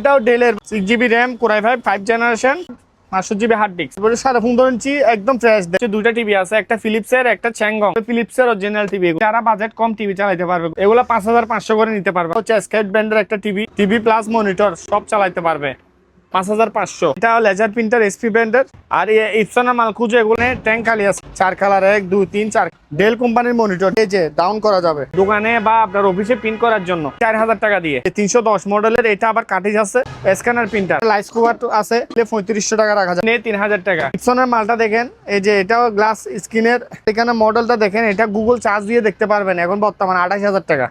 এটাও ডেলের 6GB RAM core i5 5 generation 500GB hard disk. 15.5 ইঞ্চি একদম ফ্রেশ। দুইটা টিভি আছে, একটা ফিলিপসের একটা চ্যাংগং। ফিলিপসের অরিজিনাল টিভি, যারা বাজেট কম টিভি চালাতে পারবে এগুলো 5500 করে নিতে পারবে। হচ্ছে স্কাইট ব্র্যান্ডের একটা টিভি প্লাস মনিটর সব চালাতে পারবে 5500। এটা লেজার প্রিন্টার এসপি ব্র্যান্ডের। আর ইপসনের মাল খুঁজে এগুলো ট্যাঙ্ক খালি আছে 4 কালার 1 2 3 4। ডেল কোম্পানির মনিটর, এই যে ডাউন করা যাবে দোকানে বা আপনার অফিসে প্রিন্ট করার জন্য 4000 টাকা দিয়ে। 310 মডেলের, এটা আবার কাটিজ আছে, স্ক্যানার প্রিন্টার, লাইট কভার আছে 3500 টাকা রাখা যায়, 3000 টাকা। ইপসনের মালটা দেখেন, এই যে এটাও গ্লাস স্ক্রিনের। এখানে মডেলটা দেখেন, এটা গুগল চার্জ দিয়ে দেখতে পারবেন, এখন বর্তমানে 28000 টাকা।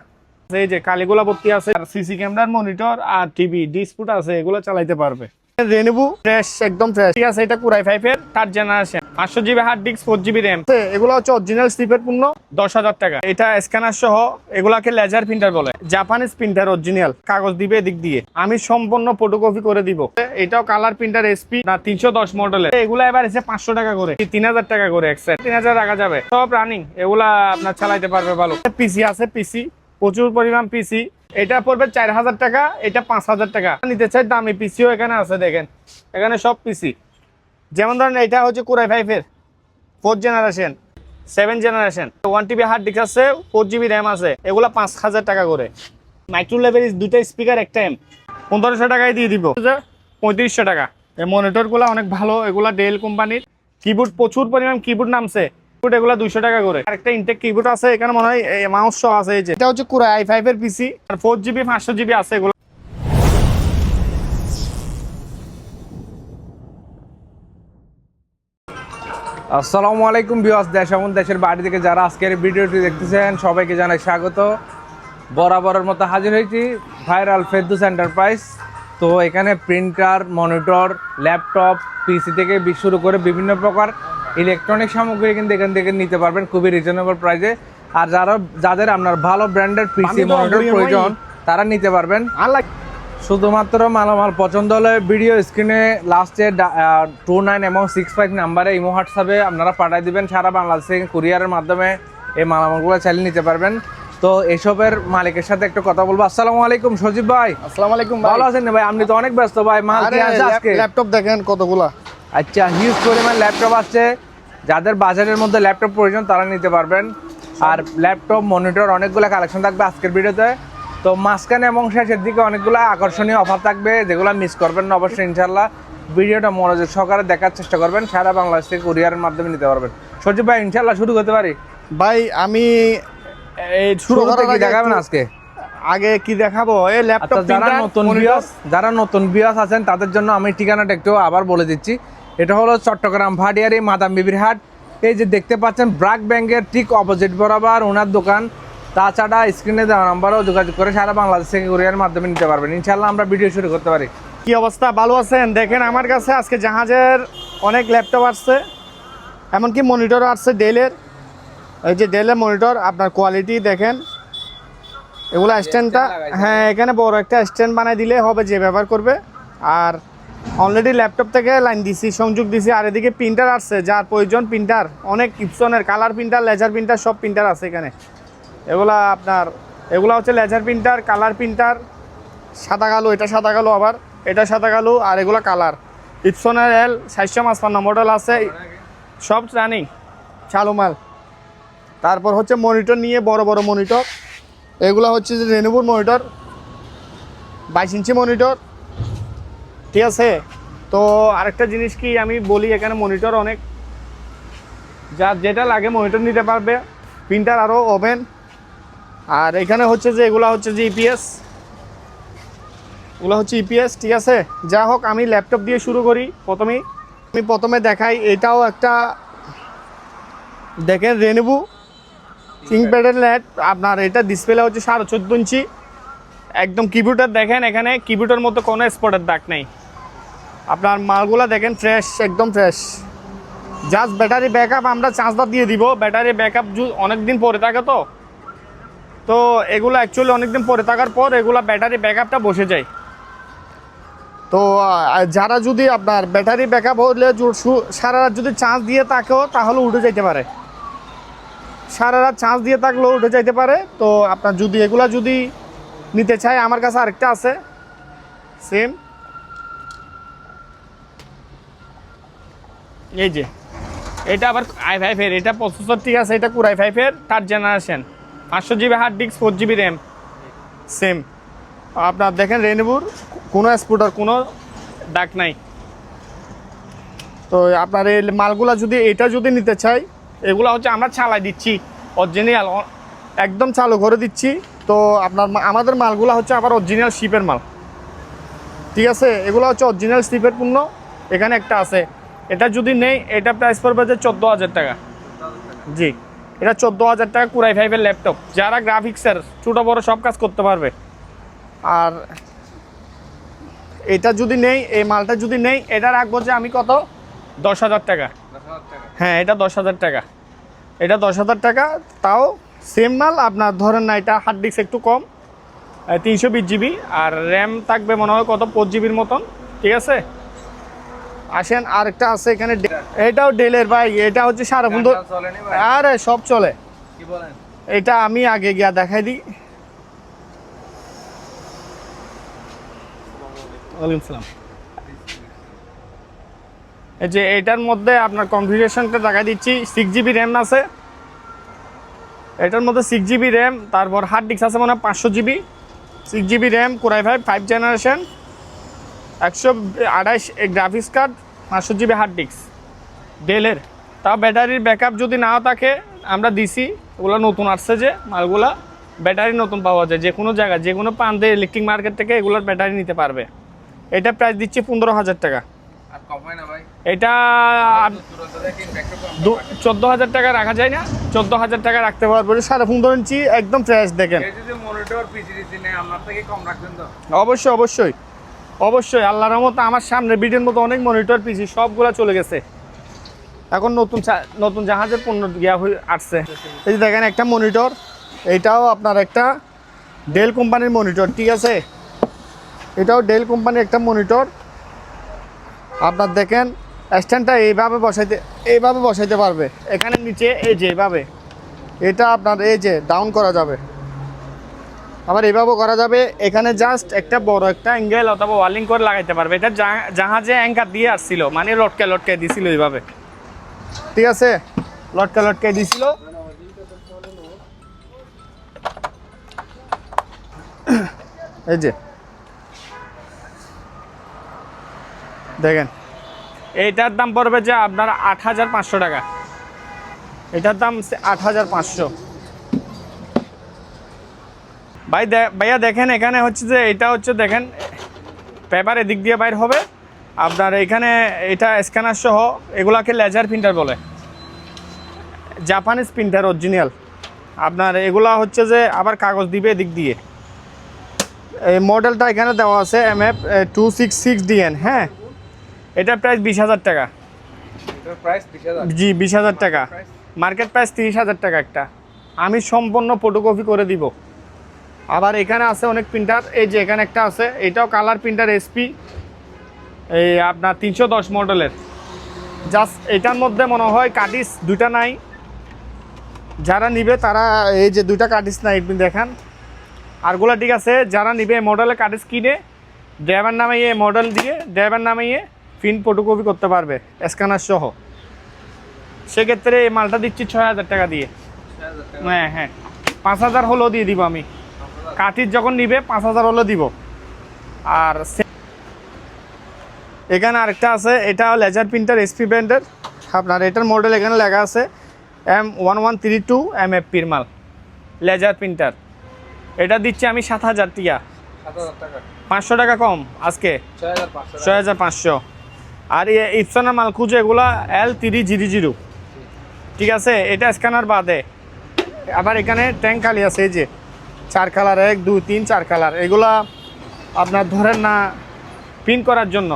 এই যে কালিগুলা ভর্তি আছে, আর সিসি ক্যামেরার মনিটর আর টিভি ডিসপ্লে আছে, এগুলো চালাইতে পারবে। রেনেবু ফ্রেশ, একদম ফ্রেশ, ঠিক আছে। এটা কোর i5 এর 3rd generation 500GB hard disk 4GB RAM. এগুলো হচ্ছে অরিজিনাল স্লিপের পণ্য, 10000 টাকা। এটা স্ক্যানার সহ, এগুলাকে লেজার প্রিন্টার বলে, জাপানিজ প্রিন্টার অরিজিনাল। কাগজ দিবে এদিক দিয়ে, আমি সম্পূর্ণ ফটোকপি করে দিব। এটাও কালার প্রিন্টার এসপি না 310 মডেলের। এগুলা এবার এসে 500 টাকা করে, 3000 টাকা করে, এক সেট 3000 রাখা যাবে। সব রানিং, এগুলা আপনার চালাইতে পারবে ভালো। পিসি আছে, পিসি প্রচুর পরিমাণ পিসি। এটা পড়বে 4000 টাকা, এটা 5000 টাকা। নিতে চাই দামি পিসিও এখানে আছে, দেখেন এখানে সব পিসি। যেমন ধরেন এটা হচ্ছে কোর i5 এর 4th generation 7 generation 1TB hard disk আছে, 4GB র্যাম আছে, এগুলা 5000 টাকা করে। মাইক্রো লেভেল দুইটা স্পিকার একটা এম 1500 টাকায় দিয়ে দিব, 3500 টাকা। এই মনিটরগুলো অনেক ভালো, এগুলা ডেল কোম্পানির। কিবোর্ড প্রচুর পরিমাণ কিবোর্ড নামছে, এগুলা 200 টাকা করে। আরেকটা ইনটেক কিবোর্ড আছে, এখানে মনে হয় মাউস সহ আছে। এই যে এটা হচ্ছে কোর i5 এর পিসি, আর 4GB 500GB আছে এগুলো। আসসালামু আলাইকুম ভিউয়ার্স, দেশ এবং দেশের বাইরে থেকে যারা আজকের ভিডিওটি দেখতেছেন সবাইকে জানাই স্বাগত। বরাবরের মতো হাজির হয়েছি ভাইরাল ফেরদৌস এন্টারপ্রাইজ। তো এখানে প্রিন্টার, মনিটর, ল্যাপটপ, পিসি থেকে শুরু করে বিভিন্ন প্রকার ইলেকট্রনিক সামগ্রী কিন্তু এখান থেকে নিতে পারবেন খুবই রিজনেবল প্রাইসে। আর যাদের আপনার ভালো ব্র্যান্ডের পিসি মনিটর প্রয়োজন তারা নিতে পারবেন। শুধুমাত্র মালামাল পছন্দ হলে ভিডিও স্ক্রিনে লাস্টে 29 এবং 65 নাম্বারে ইমো হোয়াটসঅ্যাপে আপনারা পাঠিয়ে দিবেন। সারা বাংলাদেশে কুরিয়ারের মাধ্যমে এই মালামালগুলো চালিয়ে নিতে পারবেন। তো এসবের মালিকের সাথে একটু কথা বলবো। আসসালামু আলাইকুম সজীব ভাই। আসসালামু আলাইকুম ভাই, ভালো আছেন ভাই? আপনি তো অনেক ব্যস্ত ভাই, মাল কি আছে আজকে? ল্যাপটপ দেখেন কতগুলা। আচ্ছা, হিউজ পরিমাণ ল্যাপটপ আছে। যাদের বাজারের মধ্যে ল্যাপটপ প্রয়োজন তারা নিতে পারবেন। আর ল্যাপটপ, মনিটর অনেকগুলো কালেকশন থাকবে আজকের ভিডিওতে। তো মাঝখানে এবং শেষের দিকে অনেকগুলো আকর্ষণীয় অফার থাকবে, যেগুলো মিস করবেন না অবশ্যই। ইনশাল্লাহ ভিডিওটা মনোযোগ সহকারে দেখার চেষ্টা করবেন। সারা বাংলাদেশ থেকে কুরিয়ারের মাধ্যমে নিতে পারবেন। সজীব ভাই ইনশাল্লাহ শুরু করতে পারি? ভাই আমি শুরু করতে কি দেখাবেন আজকে? আগে কি দেখাবো? এই ল্যাপটপ। যারা নতুন ভিউয়ার্স আছেন তাদের জন্য আমি ঠিকানাটা একটু আবার বলে দিচ্ছি। এটা হলো চট্টগ্রাম ভাটিয়ারি মাদাম বিবির হাট। এই যে দেখতে পাচ্ছেন ব্র্যাক ব্যাংকের ঠিক অপোজিট বরাবর ওনার দোকান। তাছাড়া স্ক্রিনে দেওয়া নাম্বারও যোগাযোগ করে সারা বাংলাদেশ থেকে কুরিয়ারের মাধ্যমে নিতে পারবেন। ইনশাল্লাহ আমরা ভিডিও শুরু করতে পারি। কি অবস্থা, ভালো আছেন? দেখেন আমার কাছে আজকে জাহাজের অনেক ল্যাপটপ আসছে, এমনকি মনিটরও আসছে ডেলের। এই যে ডেলের মনিটর, আপনার কোয়ালিটি দেখেন। এগুলো স্ট্যান্ডটা, হ্যাঁ এখানে বড় একটা স্ট্যান্ড বানিয়ে দিলে হবে যে ব্যবহার করবে। আর অলরেডি ল্যাপটপ থেকে লাইন দিছি, সংযোগ দিছি। আর এদিকে প্রিন্টার আসছে, যার প্রয়োজন প্রিন্টার অনেক ইপসনের কালার প্রিন্টার, লেজার প্রিন্টার, সব প্রিন্টার আছে এখানে। এগুলা হচ্ছে লেজার প্রিন্টার, কালার প্রিন্টার, সাদা কালো। এটা সাদা কালো, আবার এটা সাদা কালো, আর এগুলো কালার। ইপসনের L 755 মডেল আছে, সব রানিং চালু মাল। তারপর হচ্ছে মনিটর নিয়ে, বড় বড় মনিটর। এগুলো হচ্ছে যে রেনেবুর মনিটর, 22 ইঞ্চি মনিটর, ঠিক আছে। তো আরেকটা জিনিস কি আমি বলি, এখানে মনিটর অনেক, যার যেটা লাগে মনিটর নিতে পারবে। প্রিন্টার আরও ওভেন। আর এখানে হচ্ছে যে এগুলো হচ্ছে যে ইপিএস, এগুলো হচ্ছে ইপিএস, ঠিক আছে। যা হোক, আমি ল্যাপটপ দিয়ে শুরু করি। প্রথমে দেখাই, এটাও একটা দেখেন রেনেবু থিংকপ্যাডের ল্যাপ। আপনার এটা ডিসপ্লে হচ্ছে 14.5 ইঞ্চি। একদম কিবোর্ডের দেখেন, এখানে কিবোর্ডের মতো কোনো স্পটের দাগ নেই। আপনার মালগুলা দেখেন ফ্রেশ, একদম ফ্রেশ। জাস্ট ব্যাটারি ব্যাকআপ আমরা চার্জটা দিয়ে দিব। ব্যাটারি ব্যাকআপ অনেক দিন পরে থাকে, তো এগুলো অ্যাকচুয়ালি অনেকদিন পরে থাকার পর এগুলো ব্যাটারি ব্যাকআপটা বসে যায়। তো যারা যদি আপনার ব্যাটারি ব্যাকআপ হলে সারা রাত যদি চার্জ দিয়ে থাকেও তাহলে উঠে যাইতে পারে, সারা রাত চার্জ দিয়ে থাকলেও উঠে যাইতে পারে। তো আপনার যদি এগুলা যদি নিতে চাই, আমার কাছে আরেকটা আছে সেম, এই যে এটা আবার i5 এর, এটা প্রসেসর ঠিক আছে, এটা Core i5 এর 3rd generation, 500 GB hard disk, 4 GB RAM same. আপনার দেখেন রেনবুর কোনো স্পুটার কোনো দাগ নাই। তো আপনার এই মালগুলা যদি এটা যদি নিতে চাই, এগুলো হচ্ছে আমরা চালাই দিচ্ছি অরিজিনাল, একদম চালু করে দিচ্ছি। তো আপনার আমাদের মালগুলা হচ্ছে আবার অরিজিনাল শিপের মাল, ঠিক আছে। এগুলো হচ্ছে অরিজিনাল শিপের পণ্য। এখানে একটা আছে, এটা যদি নেই এটা প্রাইস পড়বে যে 14,000 টাকা। জি, এটা 14,000 টাকা Core i5 এর ল্যাপটপ, যারা গ্রাফিক্সের ছোটো বড়ো সব কাজ করতে পারবে। আর এটা যদি নেই, এই মালটা যদি নেই, এটা রাখবো যে আমি কত, 10,000 টাকা। হ্যাঁ, এটা 10,000 টাকা, এটা 10,000 টাকা। তাও সেম মাল, আপনার ধরেন না এটা হার্ড ডিস্ক একটু কম, 320 জিবি, আর র্যাম থাকবে মনে হয় কত 4 জিবির মতন, ঠিক আছে। আসেন আরেকটা আছে এখানে, এটাও ডেলের ভাই, এটা হচ্ছে 15.5, আরে সব চলে। এটা আমি আগে গিয়া দেখাই দিই। ওয়ালাইকুম সালাম। এই যে এটার মধ্যে আপনার কনফিগারেশনটা দেখাই দিচ্ছি। 6 জিবি র্যাম আছে এটার মধ্যে, 6 জিবি র্যাম, তারপর হার্ড ডিস্ক আছে মনে হয় 500 GB, 6 GB RAM, Core i5 5 generation, 128 graphics card, 500 GB hard disk ডেলের। তাও ব্যাটারির ব্যাকআপ যদি নাও থাকে আমরা দিছি, ওগুলো নতুন আসছে যে মালগুলা, ব্যাটারি নতুন পাওয়া যায় যে কোনো জায়গায়, যে কোনো প্রান্তে ইলেকট্রিক মার্কেট থেকে এগুলোর ব্যাটারি নিতে পারবে। এটা প্রাইস দিচ্ছে 15,000 টাকা। এটা 14,000 টাকা রাখা যায় না, 14,000 টাকা রাখতে পারবো। 15.5 ইঞ্চি একদম ফ্রেশ দেখেন। অবশ্যই অবশ্যই অবশ্যই, আল্লাহর রহমতে আমার সামনে ভিডিওর মতো অনেক মনিটর পিসি সবগুলা চলে গেছে, এখন নতুন নতুন জাহাজের পণ্য গিয়া আসছে। এই যে দেখেন একটা মনিটর, এইটাও আপনার একটা ডেল কোম্পানির মনিটর, ঠিক আছে। এটাও ডেল কোম্পানির একটা মনিটর। আপনার দেখেন স্ট্যান্ডটা এইভাবে বসাইতে পারবে, এখানে নিচে এই যে এইভাবে, এটা আপনার এই যে ডাউন করা যাবে, আবার এইভাবেও করা যাবে। এখানে জাস্ট একটা বড় একটা অ্যাঙ্গেল অথবা ওয়ালিং করে লাগাইতে পারবে। এটা জাহাজে অ্যাঙ্কার দিয়ে আসছিল, মানে লটকে দিছিল এইভাবে, ঠিক আছে, লটকে দিছিল। এই যে দেখেন, এইটার দাম পড়বে যে আপনার 8,500 টাকা, এটার দাম 8,500। ভাইয়া দেখেন এখানে হচ্ছে যে এটা হচ্ছে দেখেন পেপার এদিক দিয়ে বাইর হবে আপনার, এখানে এটা স্ক্যানার সহ, এগুলাকে লেজার প্রিন্টার বলে, জাপানিজ প্রিন্টার অরিজিনাল। আপনার এগুলা হচ্ছে যে আবার কাগজ দিবে এদিক দিয়ে। এই মডেলটা এখানে দেওয়া আছে MF266DN। হ্যাঁ, এটা প্রাইস 20,000 টাকা। জি, 20,000 টাকা, মার্কেট প্রাইস 30,000 টাকা একটা। আমি সম্পূর্ণ ফটোকপি করে দিব। আবার এখানে আছে অনেক প্রিন্টার, এই যে এখানে একটা আছে, এটাও কালার প্রিন্টার SP, এই আপনার 310 মডেলের। জাস্ট এটার মধ্যে মনে হয় কাটিস দুইটা নাই, যারা নিবে তারা এই যে দুইটা কাটিস নাই আপনি দেখান, আরগুলা ঠিক আছে। যারা নিবে মডেলে কাটিস কিনে ড্রাইভার নামাইয়ে মডেল দিয়ে ড্রাইভার নামাইয়ে প্রিন্ট ফটোকপি করতে পারবে স্ক্যানার সহ। সেক্ষেত্রে এই মালটা দিচ্ছি 6,000 টাকা দিয়ে। হ্যাঁ হ্যাঁ, 5,000 হলেও দিয়ে দিব আমি, কাঠির যখন নিবে 5,000 হলেও দিব। আর এখানে আরেকটা আছে, এটা লেজার প্রিন্টার SP ব্র্যান্ডের। আপনার এটার মডেল এখানে লেখা আছে M1132 MFP মাল, লেজার প্রিন্টার। এটা দিচ্ছি আমি 7,000 টাকা, 500 টাকা কম আজকে, 6,500। আর ইপসনের মাল খুঁজে এগুলা L300, ঠিক আছে। এটা স্ক্যানার বাদে আবার এখানে ট্যাঙ্ক খালি আছে, এই যে 4 কালার, 1 2 3 4 কালার। এগুলা আপনার ধরেন না প্রিন্ট করার জন্য,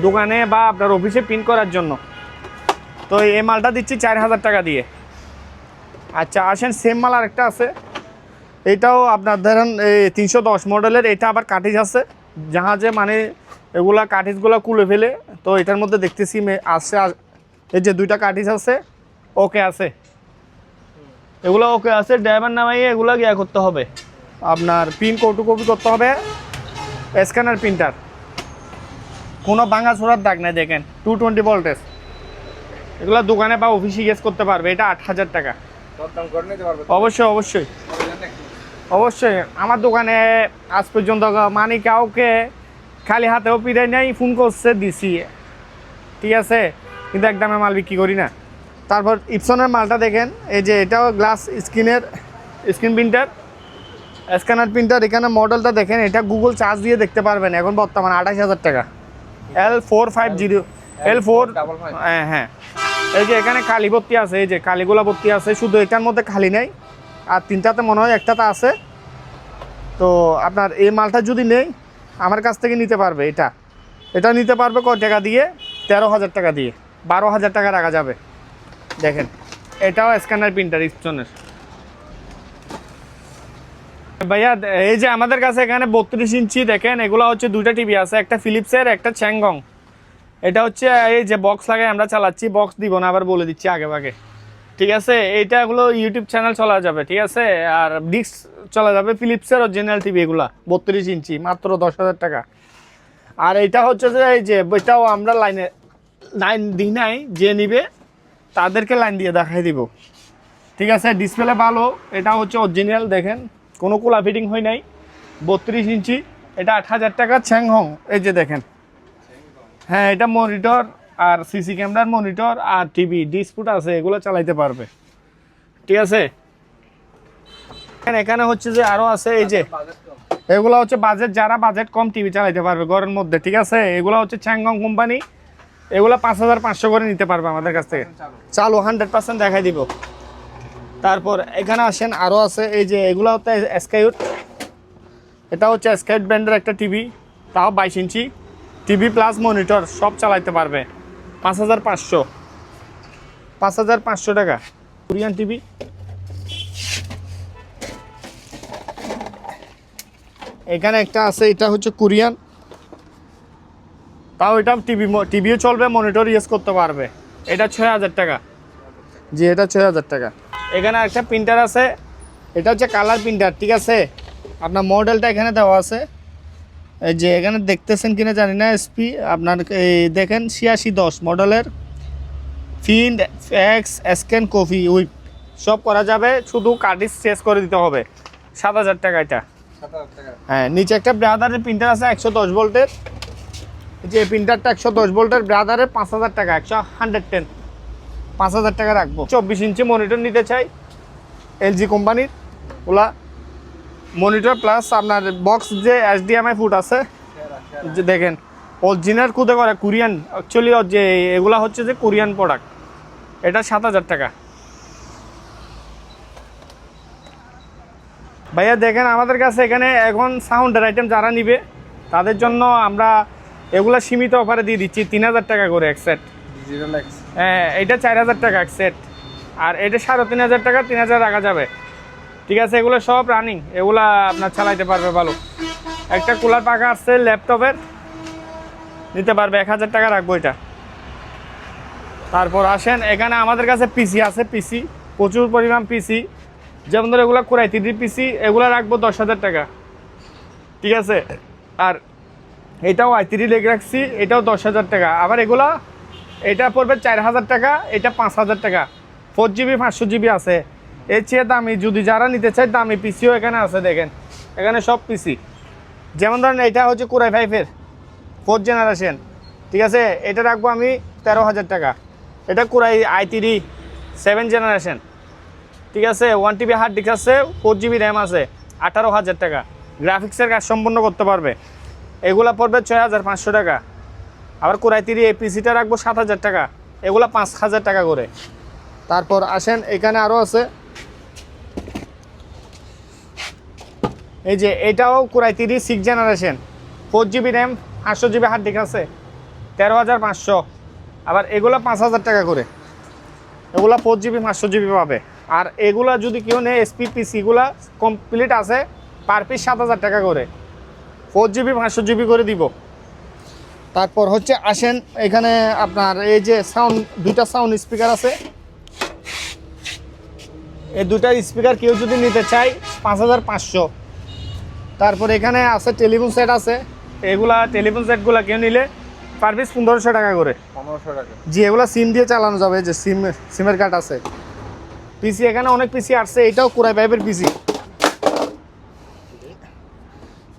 দোকানে বা আপনার অফিসে প্রিন্ট করার জন্য। তো এই মালটা দিচ্ছি 4,000 টাকা দিয়ে। আচ্ছা আসেন, সেম মাল আরেকটা আছে, এটাও আপনার ধরেন এই 310 মডেলের। এটা আবার কাটিজ আছে জাহাজে, মানে এগুলা কাটিজগুলো খুলে ফেলে। তো এটার মধ্যে দেখতেছি আসছে, এই যে দুইটা কাটিজ আছে, ওকে আছে, এগুলো ওকে আছে। ড্রাইভার নামাইয়ে এগুলো গিয়া করতে হবে, আপনার প্রিন্ট ফটোকপি করতে হবে, স্ক্যানার প্রিন্টার, কোনো ভাঙা ছোড়ার দাগ নাই। দেখেন 220 ভোল্টেজ, এগুলো দোকানে বা অফিসে গেস করতে পারবে। এটা 8,000 টাকা। অবশ্যই অবশ্যই অবশ্যই। আমার দোকানে আজ পর্যন্ত মানে কাউকে খালি হাতেও পিড়াই নাই, ফোন করছে দিছি, ঠিক আছে, কিন্তু একদমে মাল বিক্রি করি না। তারপর ইপসনের মালটা দেখেন, এই যে এটাও glass screen printer, scanner printer. এখানে মডেলটা দেখেন, এটা গুগল চার্জ দিয়ে দেখতে পারবেন। এখন বর্তমানে 28,000 টাকা। L450 L4, হ্যাঁ হ্যাঁ। এই যে এখানে কালি ভর্তি আছে, এই যে কালিগুলা ভর্তি আছে, শুধু এটার মধ্যে খালি নেই, আর তিনটাতে মনে হয় একটাতে আছে। তো আপনার এই মালটা যদি নেই আমার কাছ থেকে নিতে পারবে। এটা নিতে পারবে কত টাকা দিয়ে? 13,000 টাকা দিয়ে। 12,000 টাকা রাখা যাবে। দেখেন এটাও স্ক্যানার প্রিন্টার ইপসনের। ভাইয়া এই যে আমাদের কাছে এখানে 32 ইঞ্চি দেখেন, এগুলো হচ্ছে দুইটা টিভি আছে, একটা ফিলিপসের একটা চ্যাংগং। এটা হচ্ছে এই যে বক্স লাগাই আমরা চালাচ্ছি, বক্স দিব না, আবার বলে দিচ্ছি আগে ভাগে, ঠিক আছে। এইটাগুলো ইউটিউব চ্যানেল চলা যাবে, ঠিক আছে। আর ডিস্ক চলা যাবে ফিলিপসের অরিজিনাল টিভি, এগুলা 32 ইঞ্চি, মাত্র 10,000 টাকা। আর এটা হচ্ছে যে এই যে এটাও আমরা লাইন দিই নাই, যে নিবে তাদেরকে লাইন দিয়ে দেখাই দিব, ঠিক আছে। ডিসপ্লে ভালো, এটা হচ্ছে অরিজিনাল, দেখেন কোনো কোলা ফিটিং হয় নাই, 32 ইঞ্চি। এটা 8,000 টাকা চ্যাংহং। এই যে দেখেন, হ্যাঁ এটা মনিটর আর সিসি ক্যামেরার মনিটর আর টিভি ডিসপ্লে আছে, এগুলো চালাইতে পারবে, ঠিক আছে। এখানে হচ্ছে যে আরও আছে, এই যে এগুলো হচ্ছে বাজেট, যারা বাজেট কম টিভি চালাইতে পারবে ঘরের মধ্যে, ঠিক আছে। এগুলো হচ্ছে চ্যাংগং কোম্পানি, এগুলো 5,500 করে নিতে পারবে আমাদের কাছ থেকে। চালু 100% দেখাই দিব। তারপর এখানে আসেন, আরও আছে, এই যে এগুলো হচ্ছে স্কাইউট। এটা হচ্ছে স্কাইউট ব্র্যান্ডের একটা টিভি, তাও 22 ইঞ্চি টিভি প্লাস মনিটর সব চালাইতে পারবে। 5,500 টাকা। কোরিয়ান টিভি, এখানে একটা আছে, এটা হচ্ছে কোরিয়ান, তাও এটা টিভিও চলবে, মনিটর ইউজ করতে পারবে। এটা 6,000 টাকা। জি এটা 6,000 টাকা। এখানে একটা প্রিন্টার আছে, এটা হচ্ছে কালার প্রিন্টার, ঠিক আছে। আপনার মডেলটা এখানে দেওয়া আছে, এই যে এখানে দেখতেছেন কিনা জানি না, এসপি আপনার এই দেখেন 8610 মডেলের, ফিন্ড এক্স স্ক্যান কফি উইপ সব করা যাবে, শুধু কার্ডিস চেঞ্জ করে দিতে হবে। 7,000 টাকা এটা। হ্যাঁ, নিচে একটা ব্রাদারের প্রিন্টার আছে 110 ভোল্টের, যে প্রিন্টারটা 110 ভোল্টের ব্রাদারের 5,000 টাকা, 110 5,000 টাকা রাখবো। 24 ইঞ্চি মনিটর নিতে চাই এলজি কোম্পানির, ওলা মনিটর প্লাস আপনার বক্স যে HDMI ফুট আছে, যে দেখেন অরিজিনাল কুদে করে কোরিয়ান, অ্যাকচুয়ালি যে এগুলা হচ্ছে যে কোরিয়ান প্রোডাক্ট। এটা 7,000 টাকা। ভাইয়া দেখেন আমাদের কাছে এখানে এখন সাউন্ডের আইটেম যারা নিবে তাদের জন্য আমরা এগুলা সীমিত অফারে দিয়ে দিচ্ছি 3,000 টাকা করে এক সেট। হ্যাঁ এটা 4,000 টাকা এক সেট, আর এটা 3,500 টাকা, 3,000 রাখা যাবে, ঠিক আছে। এগুলো সব রানিং, এগুলা আপনার চালাইতে পারবে ভালো। একটা কুলার পাখা আসছে ল্যাপটপের, নিতে পারবে, 1,000 টাকা রাখবো এটা। তারপর আসেন এখানে আমাদের কাছে পিসি আছে, পিসি প্রচুর পরিমাণ পিসি, যেমন ধরো এগুলো কোরাই 3D পিসি, এগুলো রাখবো 10,000 টাকা, ঠিক আছে। আর এটাও i3 লেগে রাখছি, এটাও 10,000 টাকা। আবার এগুলা এটা পড়বে 4,000 টাকা, এটা 5,000 টাকা। 4GB 500GB আছে, এর চেয়ে দামি যদি যারা নিতে চায় দামি পিসিও এখানে আছে, দেখেন এখানে সব পিসি। যেমন ধরেন এটা হচ্ছে কোরাই 5-এর 4th জেনারেশন, ঠিক আছে, এটা রাখবো আমি 13,000 টাকা। এটা কোরাই i3 7th জেনারেশন, ঠিক আছে, 1TB হার্ড ডিস্ক আছে, 4GB র্যাম আছে, 18,000 টাকা। গ্রাফিক্সের কাজ সম্পন্ন করতে পারবে, এগুলা পড়বে 6,500 টাকা। আবার কোরাই 3 এই পিসিটা রাখবো 7,000 টাকা, এগুলা 5,000 টাকা করে। তারপর আসেন এখানে আরও আছে, এই যে এটাও কোরাই 3 6th generation, 4GB RAM, 800GB hard disk আছে, 13,500। আবার এগুলা 5,000 টাকা করে, এগুলা 4GB 500GB পাবে। আর এগুলা যদি কেউ নেয় এসপি পিসিগুলা কমপ্লিট আছে, পার পিস 7,000 টাকা করে, 4GB 500GB করে দিব। তারপর হচ্ছে আসেন এখানে আপনার এই যে দুইটা সাউন্ড স্পিকার আছে, এই দুইটা স্পিকার কেউ যদি নিতে চায় 5,500। তারপর এখানে আছে টেলিফোন সেট আছে, এগুলা টেলিফোন সেটগুলো কেউ নিলে পার পিস 1500 টাকা করে। 1500 টাকা। জি, এগুলো সিম দিয়ে চালানো যাবে, যে সিমের কার্ড আছে। পিসি এখানে অনেক পিসি আসছে, এটাও কুরাই পাইপের পিসি।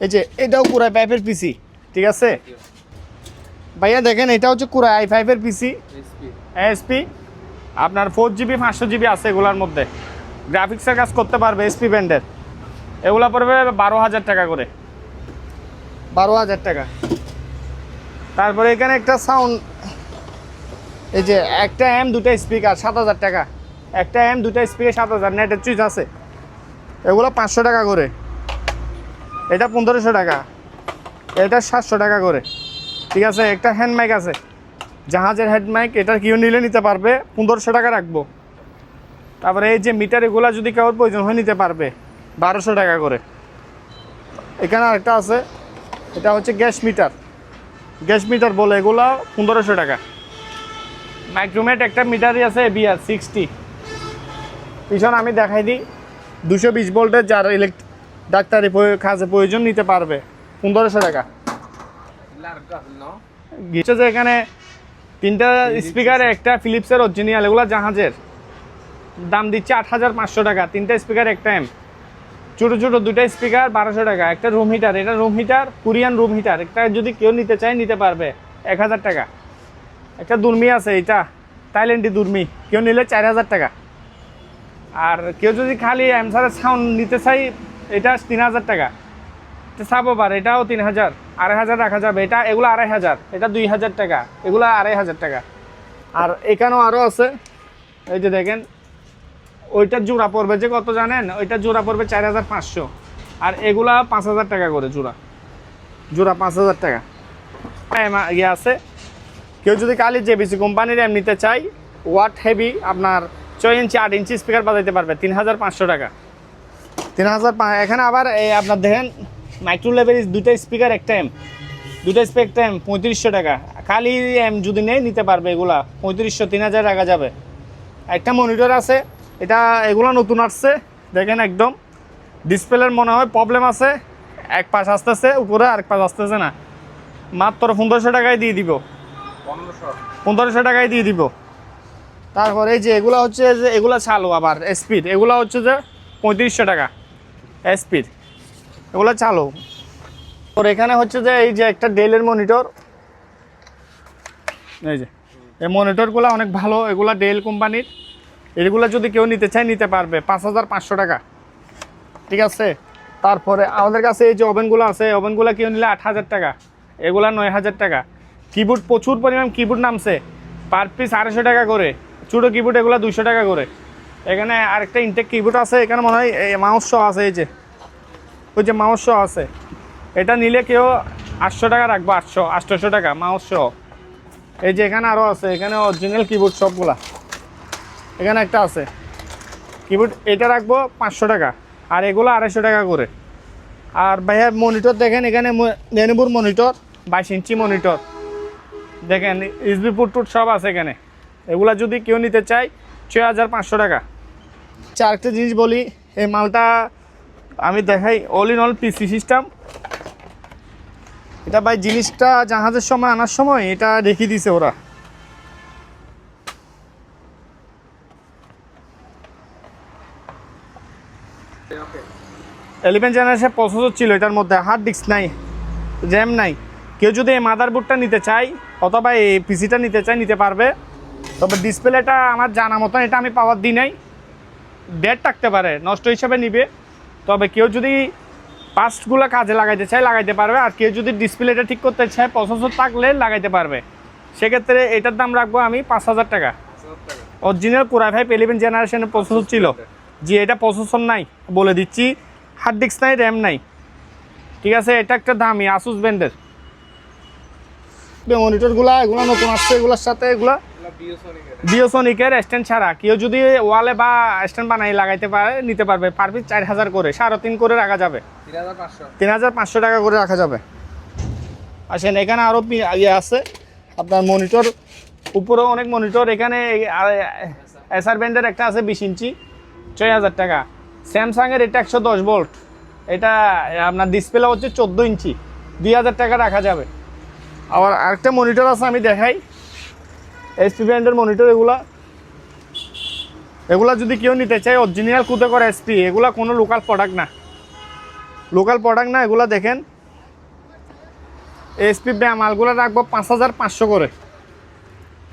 এই যে এটাও কুরাই পাইপের পিসি, ঠিক আছে ভাইয়া। দেখেন এটা হচ্ছে কুরাই i5 এর পিসি, এসপি আপনার 4GB 500GB আছে এগুলোর মধ্যে। গ্রাফিক্সের কাজ করতে পারবে, এসপি ব্র্যান্ডের। এগুলো পড়বে 12,000 টাকা করে, 12,000 টাকা। তারপরে এখানে একটা সাউন্ড, এই যে একটা এম দুটা স্পিকার 7,000 টাকা। একটা এম দুটা স্পিকার 7,000, নেটের সুইচ আছে। এগুলো 500 টাকা করে। এটা 1500 টাকা, এটা 700 টাকা করে, ঠিক আছে। একটা হ্যান্ড মাইক আছে, জাহাজের হেড মাইক, এটা কেউ নিলে নিতে পারবে, 1500 টাকা রাখবো। তারপরে এই যে মিটার, এগুলা যদি কারোর প্রয়োজন হয় নিতে পারবে, 1200 টাকা করে। এখানে আরেকটা আছে, এটা হচ্ছে গ্যাস মিটার বলে, এগুলো 1500 টাকা। মাইক্রোমেট একটা মিটারই আছে, বিআর 60। পিছনে আমি দেখাই দিই, 220 ভোল্টের, যার ডাক্তারি কাজে প্রয়োজন নিতে পারবে, 1500 টাকা। গিয়েছে যে এখানে 3টা স্পিকারে, একটা ফিলিপসের অরিজিনাল, এগুলো জাহাজের, দাম দিচ্ছে 8500 টাকা। 3টা স্পিকার, একটা এম। ছোটো ছোটো 2টা স্পিকার 1200 টাকা। একটা রুম হিটার, এটা room heater, Korean room heater, একটা যদি কেউ নিতে চায় নিতে পারবে, 1000 টাকা। একটা দুর্মি আছে, এটা থাইল্যান্ডি দুর্মি, কেউ নিলে 4000 টাকা। আর কেউ যদি খালি এমসারের সাউন্ড নিতে চাই, এটা 3000 টাকা। সাবোবার, এটাও 3000, 2500 রাখা যাবে। এটা এগুলো 2500, এটা 2000 টাকা, এগুলো 2500 টাকা। আর এখানেও আরও আছে, এই যে দেখেন, ওইটার জোড়া পড়বে যে কত জানেন? ওইটার জোড়া পড়বে 4500, আর এগুলা 5000 টাকা করে জোড়া 5000 টাকা। ইয়ে আছে, কেউ যদি কালি জেবিসি কোম্পানির এম নিতে চাই, ওয়াট হেভি, আপনার 6 ইঞ্চি 8 ইঞ্চি স্পিকার বাজাইতে পারবে, 3500 টাকা। 3500। এখানে আবার এই আপনার দেখেন মাইক্রো লেভেল 2টা স্পিকার, একটা এম, 2টা স্পিকার, একটা এম, 3500 টাকা। খালি এম যদি নেই নিতে পারবে, এগুলা 3500, 3000 টাকা যাবে। একটা মনিটর আছে, এগুলো নতুন আসছে, দেখেন একদম ডিসপ্লের মনে হয় প্রবলেম আছে, এক পাশ আসতেছে উপরে, আরেক পাশ আসতেছে না। মাত্র 1500 টাকায় দিয়ে দিব, 1500 টাকায় দিয়ে দিব। তারপরে এই যে এগুলো হচ্ছে যে এগুলো চালু, আবার স্পিড, এগুলো হচ্ছে যে 3500 টাকা স্পিড, এগুলো চালু। ওর এখানে হচ্ছে যে এই যে একটা ডেলের মনিটর, এই যে এই মনিটরগুলো অনেক ভালো, এগুলো ডেল কোম্পানির। এগুলো যদি কেউ নিতে চায় নিতে পারবে, 5500 টাকা, ঠিক আছে। তারপরে আমাদের কাছে এই যে ওভেনগুলো আছে, ওভেনগুলো কেউ নিলে 8000 টাকা, এগুলা 9000 টাকা। কিবোর্ড, প্রচুর পরিমাণ কিবোর্ড নামছে, পার পিস 250 টাকা করে। ছোটো কিবোর্ড এগুলো 200 টাকা করে। এখানে আরেকটা ইনটেক কিবোর্ড আছে, এখানে মনে হয় মাউস সহ আছে, এই যে ওই যে মাউস সহ আছে। এটা নিলে কেউ 800 টাকা রাখবো, 800 টাকা মাউস সহ। এই যে এখানে আরও আছে, এখানে অরিজিনাল কিবোর্ড সবগুলা। এখানে একটা আছে কিবোর্ড, এটা রাখবো 500 টাকা, আর এগুলো 250 টাকা করে। আর ভাইয়া মনিটর দেখেন, এখানে লেনোভোর মনিটর, 22 ইঞ্চি মনিটর, দেখেন ইউএসবি পোর্ট সব আছে এখানে। এগুলা যদি কেউ নিতে চায় 6500 টাকা। আরেকটা জিনিস বলি, এই মালটা আমি দেখাই, all in all PC system. এটা ভাই জিনিসটা জাহাজের সময় আনার সময় এটা রেখে দিছে ওরা। ওকে, 11 জেনারেশন প্রসেসর ছিল এটার মধ্যে, হার্ড ডিস্ক নাই, র্যাম নাই। কেউ যদি এই মাদারবোর্ডটা নিতে চায় অথবা এই পিসিটা নিতে চায় নিতে পারবে। তবে ডিসপ্লেটা আমার জানা মতন এটা আমি পাওয়ার দিই নাই, ডেট থাকতে পারে, নষ্ট হিসাবে নিবে। তবে কেউ যদি পার্টসগুলো কাজে লাগাইতে চায় লাগাইতে পারবে, আর কেউ যদি ডিসপ্লেটা ঠিক করতে চায় প্রসেসর থাকলে লাগাইতে পারবে। সেক্ষেত্রে এটার দাম রাখবো আমি 5000 টাকা। অরিজিনাল কোরাই 5 11 জেনারেশনের প্রসেসর ছিল। জি, এটা প্রসেসর নাই বলে দিচ্ছি, হার্ড ডিস্ক নাই, র্যাম নাই, ঠিক আছে। এটা একটা দামি আসুস ব্র্যান্ডের মনিটরগুলো, এগুলো নতুন আসছে, এগুলোর সাথে এগুলো বিওসনিকের স্ট্যান্ড ছাড়া। কেউ যদি ওয়ালে বা স্ট্যান্ড বানাই লাগাইতে পারে নিতে পারবে, পার পিস 4000 করে, 3.5 করে রাখা যাবে, 3500 টাকা করে রাখা যাবে। আসেন, এখানে আরও ইয়ে আছে আপনার মনিটর, উপরেও অনেক মনিটর। এখানে এসআর ব্র্যান্ডের একটা আছে 20 ইঞ্চি, 6000 টাকা। স্যামসাংয়ের এটা 110 ভোল্ট, এটা আপনার ডিসপ্লে হচ্ছে 14 ইঞ্চি, 2000 টাকা রাখা যাবে। আবার আরেকটা মনিটর আছে, আমি দেখাই। এসপি ব্র্যান্ডের মনিটর এগুলা যদি কেউ নিতে চায় অরিজিনাল কুতে করে এসপি, এগুলা কোনো লোকাল প্রোডাক্ট না, এগুলা দেখেন। এসপি মালগুলো রাখবো 5500 করে,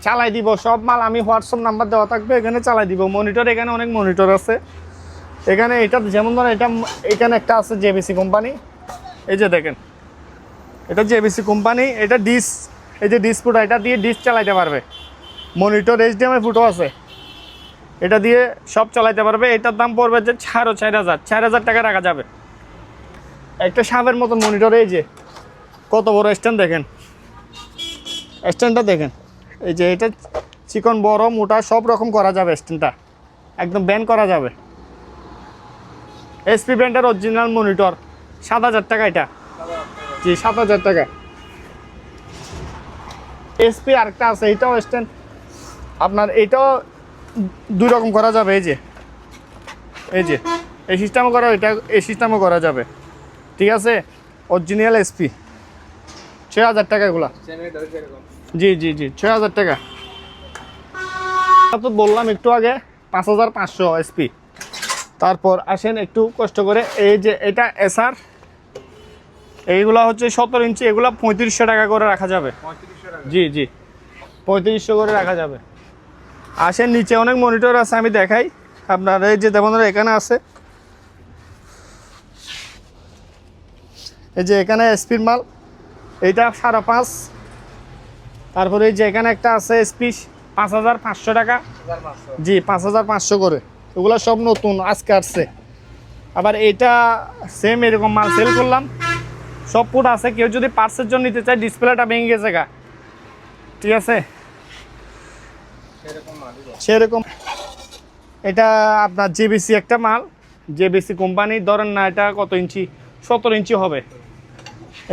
চালাই দিব সব মাল। আমি হোয়াটসঅ্যাপ নাম্বার দেওয়া থাকবে, এখানে চালাই দিব। মনিটর এখানে অনেক মনিটর আছে। এখানে এটা যেমন ধরেন এখানে একটা আছে জেবিসি কোম্পানি, এই যে দেখেন এটা জেবিসি কোম্পানি। এটা ডিস, এই যে ডিস ফুটো, এটা দিয়ে ডিস চালাইতে পারবে। মনিটর এইচডিএমআই ফুটো আছে, এটা দিয়ে সব চালাইতে পারবে। এটার দাম পড়বে যে 4000 টাকা রাখা যাবে। একটা সাপের মতন মনিটর, এই যে কত বড় স্ট্যান্ড দেখেন, স্ট্যান্ডটা দেখেন। এই যে এটা চিকন বড় মোটা সব রকম করা যাবে, স্ট্যান্ডটা একদম ব্যান করা যাবে। এসপি ব্র্যান্ডের অরিজিনাল মনিটর 7000 টাকা এটা, জি 7000 টাকা। এসপি আরেকটা আছে, এটাও স্ট্যান্ড আপনার, এটাও দুই রকম করা যাবে। এই যে এই সিস্টেমও করা, এটা এই সিস্টেমও করা যাবে, ঠিক আছে। অরিজিনাল এসপি 6000 টাকা এগুলা, জি 6000 টাকা। তো বললাম একটু আগে 5500 এসপি। তারপর আসেন একটু কষ্ট করে, এই যে এটা এসআর, এইগুলা হচ্ছে 17 ইঞ্চি, এগুলা 3500 টাকা করে রাখা যাবে। জি 3500 করে রাখা যাবে। আসেন নিচে অনেক মনিটর আছে, আমি দেখাই আপনার। এই যে যেমন এখানে আছে, এই যে এখানে এসপির মাল, এইটা 5.5। তারপরে এই যে এখানে একটা আছে এসপি 5500 টাকা, জি 5500 করে। এগুলো সব নতুন আজকে আসছে। আবার এটা সেম এরকম মাল সেল করলাম, সব ফুট আছে। কেউ যদি পার্সের জন্য নিতে চায়, ডিসপ্লেটা ভেঙে গেছে গা, ঠিক আছে সেরকম। এটা আপনার জেবিসি একটা মাল, জেবিসি কোম্পানি, ধরেন না এটা কত ইঞ্চি, 17 ইঞ্চি হবে।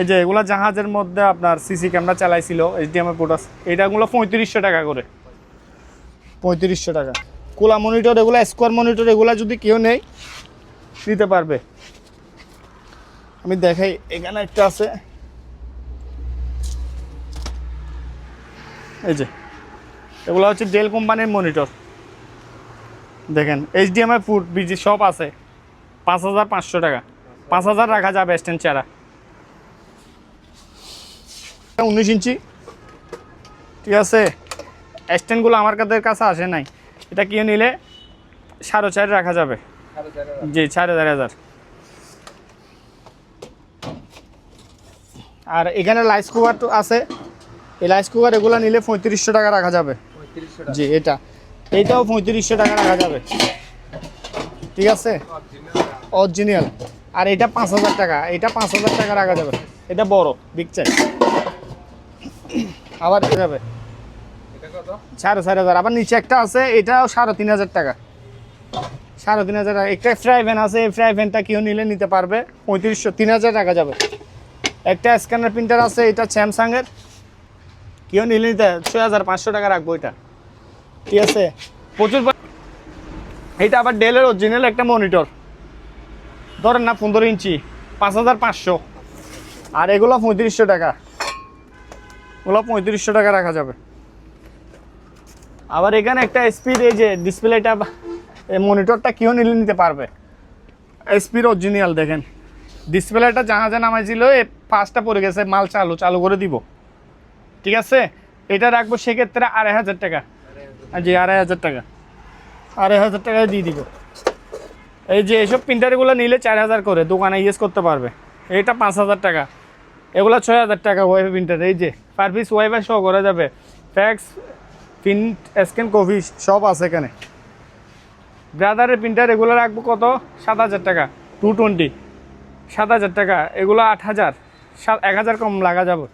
এই যে এগুলা জাহাজের মধ্যে আপনার সিসি ক্যামেরা চালাইছিল, এইচডিএমআই পোর্ট আছে। এটাগুলো 3500 টাকা করে, 3500 টাকা। কোলা মনিটর এগুলো, স্কোয়ার মনিটর এগুলা যদি কেউ নেই নিতে পারবে। আমি দেখাই, এখানে একটা আছে, এই যে এগুলো হচ্ছে ডেল কোম্পানির মনিটর। দেখেন এইচডিএমআই ফুট বিজি সব আছে, 5500 টাকা, 5000 রাখা যাবে স্ট্যান্ড ছাড়া। 19 ইঞ্চি, ঠিক আছে। স্ট্যান্ডগুলো আমার কাছে আসে নাই, এটা কেউ নিলে 4.5 রাখা যাবে, জি 4500। আর এখানে লাইস কুকার তো আছে, এই লাইস কুকার এগুলো নিলে 3500 টাকা রাখা যাবে, জি। এইটাও 3500 টাকা রাখা যাবে, ঠিক আছে, অরিজিনাল। আর এটা 5000 টাকা, এটা 5000 টাকা রাখা যাবে। এটা বড় বিগ চাই, আবার যাবে 4500। আবার নিচে একটা আছে, এটাও 3500 টাকা, 3500 টাকা। একটা ফ্রাই প্যান আছে, এই ফ্রাই প্যানটা কেউ নিলে নিতে পারবে, 3000 টাকা যাবে। একটা স্ক্যানার প্রিন্টার আছে, এটা স্যামসাংয়ের, কেউ নিলে নিতে 6500 টাকা রাখবো এটা, ঠিক আছে। প্রচুর। এটা আবার ডেলের অরিজিনাল একটা মনিটর, ধরেন না 15 ইঞ্চি, 5500। আর এগুলো 3500 টাকা, ওগুলো 3500 টাকা রাখা যাবে। আবার এখানে একটা এসপির, এই যে ডিসপ্লেটা, এই মনিটরটা কেউ নিলে নিতে পারবে, এসপির অরিজিনাল। দেখেন ডিসপ্লেটা জাহাজে নামাইছিল, এই পাঁচটা পড়ে গেছে, মাল চালু করে দিব, ঠিক আছে। এটা রাখবো সেক্ষেত্রে 2500 টাকা, জি 2500 টাকা, 2500 টাকায় দিয়ে দিব। এই যে এইসব প্রিন্টারগুলো নিলে 4000 করে দোকানে ইউজ করতে পারবে। এটা 5000 টাকা, এগুলো 6000 টাকা ওয়াইফাই প্রিন্টার। এই যে পার পিস ওয়াইফাই শো করা যাবে, ফ্যাক্স প্রিন্ট স্ক্যান কপি সব আছে এখানে। ব্রাদারের প্রিন্টার এগুলো রাখবো কত, 7000 টাকা, 220, 7000 টাকা। এগুলো 8000, 1000 কম লাগা যাবে।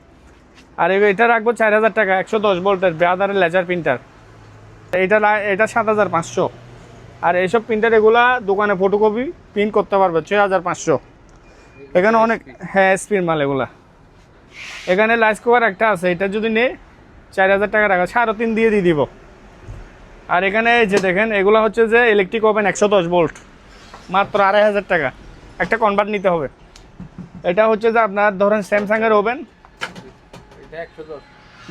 আর এটা রাখবো 4000 টাকা, 110 ভোল্টের ব্রাদারের লেজার প্রিন্টার। এটা 7500। আর এইসব প্রিন্টার এগুলা দোকানে ফটোকপি প্রিন্ট করতে পারবে, 6500। এখানে অনেক, হ্যাঁ এসপির মাল এগুলা। এখানে লাইস কুকার একটা আছে, এটা যদি নেই 4000 টাকা রাখা, 3.5 দিয়ে দিব। আর এখানে এই যে দেখেন, এগুলো হচ্ছে যে ইলেকট্রিক ওভেন 110 ভোল্ট, মাত্র 2500 টাকা। একটা কনভার্ট নিতে হবে। এটা হচ্ছে যে আপনার ধরেন স্যামসাংয়ের ওভেন,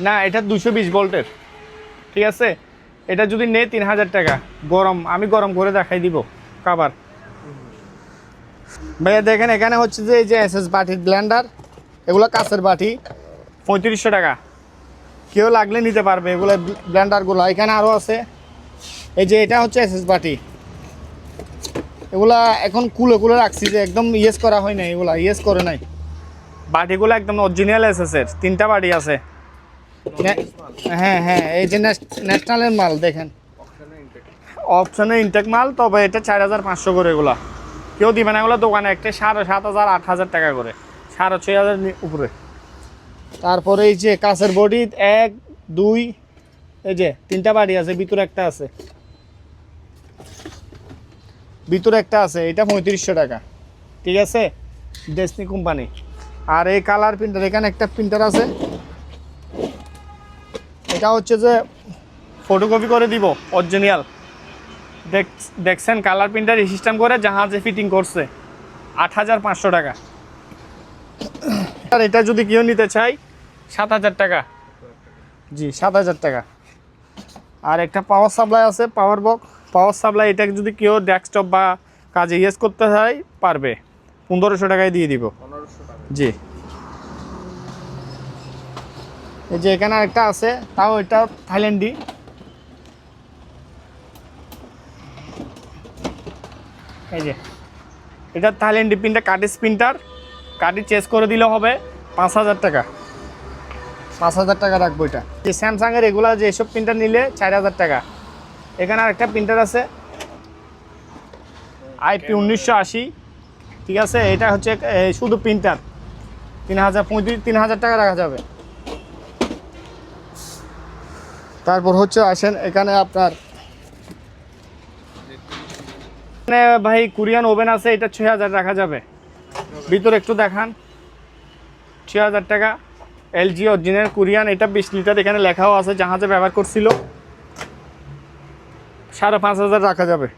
না, এটা 220 ভোল্টের, ঠিক আছে। এটা যদি নেই 3000 টাকা গরম, আমি গরম করে দেখাই দিব কাবার। ভাইয়া দেখেন এখানে হচ্ছে যে এই যে এসএস বাটির ব্লেন্ডার, এগুলো কাঁচের বাটি, 3500 টাকা। কেউ লাগলে নিতে পারবে এগুলো ব্লেন্ডারগুলো। এখানে আরও আছে, এই যে এটা হচ্ছে এসএস বাটি, এগুলা এখন কুলে কুলে রাখছি যে একদম ইয়েস করা হয় নাই, এগুলা ইয়েস করে নাই। বাটিগুলো একদম অরিজিনাল এসএসের, 3টা বাটি আছে। হ্যাঁ হ্যাঁ, এই যে ন্যাশনালের মাল দেখেন, অপশনে ইনটেক মাল। তবে এটা 4500 করে, এগুলা কেউ দিবে না। এগুলো দোকানে একটা 7500 8000 টাকা করে, 6500 উপরে। তারপরে এই যে কাঁচের বডি 1 2, এই যে 3টা বাটি আছে, ভিতরে একটা আছে, ভিতরে একটা আছে। এটা 3500 টাকা, ঠিক আছে, ডেসনি কোম্পানি। আর এই কালার প্রিন্টার, এখানে একটা প্রিন্টার আছে, এটা হচ্ছে যে ফটোকপি করে দিব অরিজিনাল। দেখছেন কালার প্রিন্টার সিস্টেম করে জাহাজে ফিটিং করছে, 8500 টাকা। আর এটা যদি কেউ নিতে চাই 7000 টাকা, জি 7000 টাকা। আর একটা পাওয়ার সাপ্লাই আছে, পাওয়ার সাপ্লাই। এটা যদি কেউ ডেস্কটপ বা কাজে ইউজ করতে চায় পারবে, 1500 টাকায় দিয়ে দিব, জি। এই যে এখানে আরেকটা আছে, তাও এটা থাইল্যান্ডি। এই যে এটা থাইল্যান্ডি প্রিন্টার, কাটিস প্রিন্টার। কাটি চেঞ্জ করে দিলে হবে 5000 টাকা, 5000 টাকা রাখবো এটা। যে স্যামসাংয়ের এগুলা যে এসব প্রিন্টার নিলে 4000 টাকা। এখানে আরেকটা প্রিন্টার আছে IP 1980, ঠিক আছে। এটা হচ্ছে শুধু প্রিন্টার, 3000 টাকা রাখা যাবে। তারপর হচ্ছে আসেন এখানে আপনার এখানে ভাই কোরিয়ান ওভেন আছে, এটা 6000 রাখা যাবে। ভিতরে একটু দেখান, 6000 টাকা। LG অরিজিনাল কোরিয়ান, এটা 20 লিটার। এখানে লেখাও আছে জাহাজে ব্যবহার করছিল, 5500 রাখা যাবে।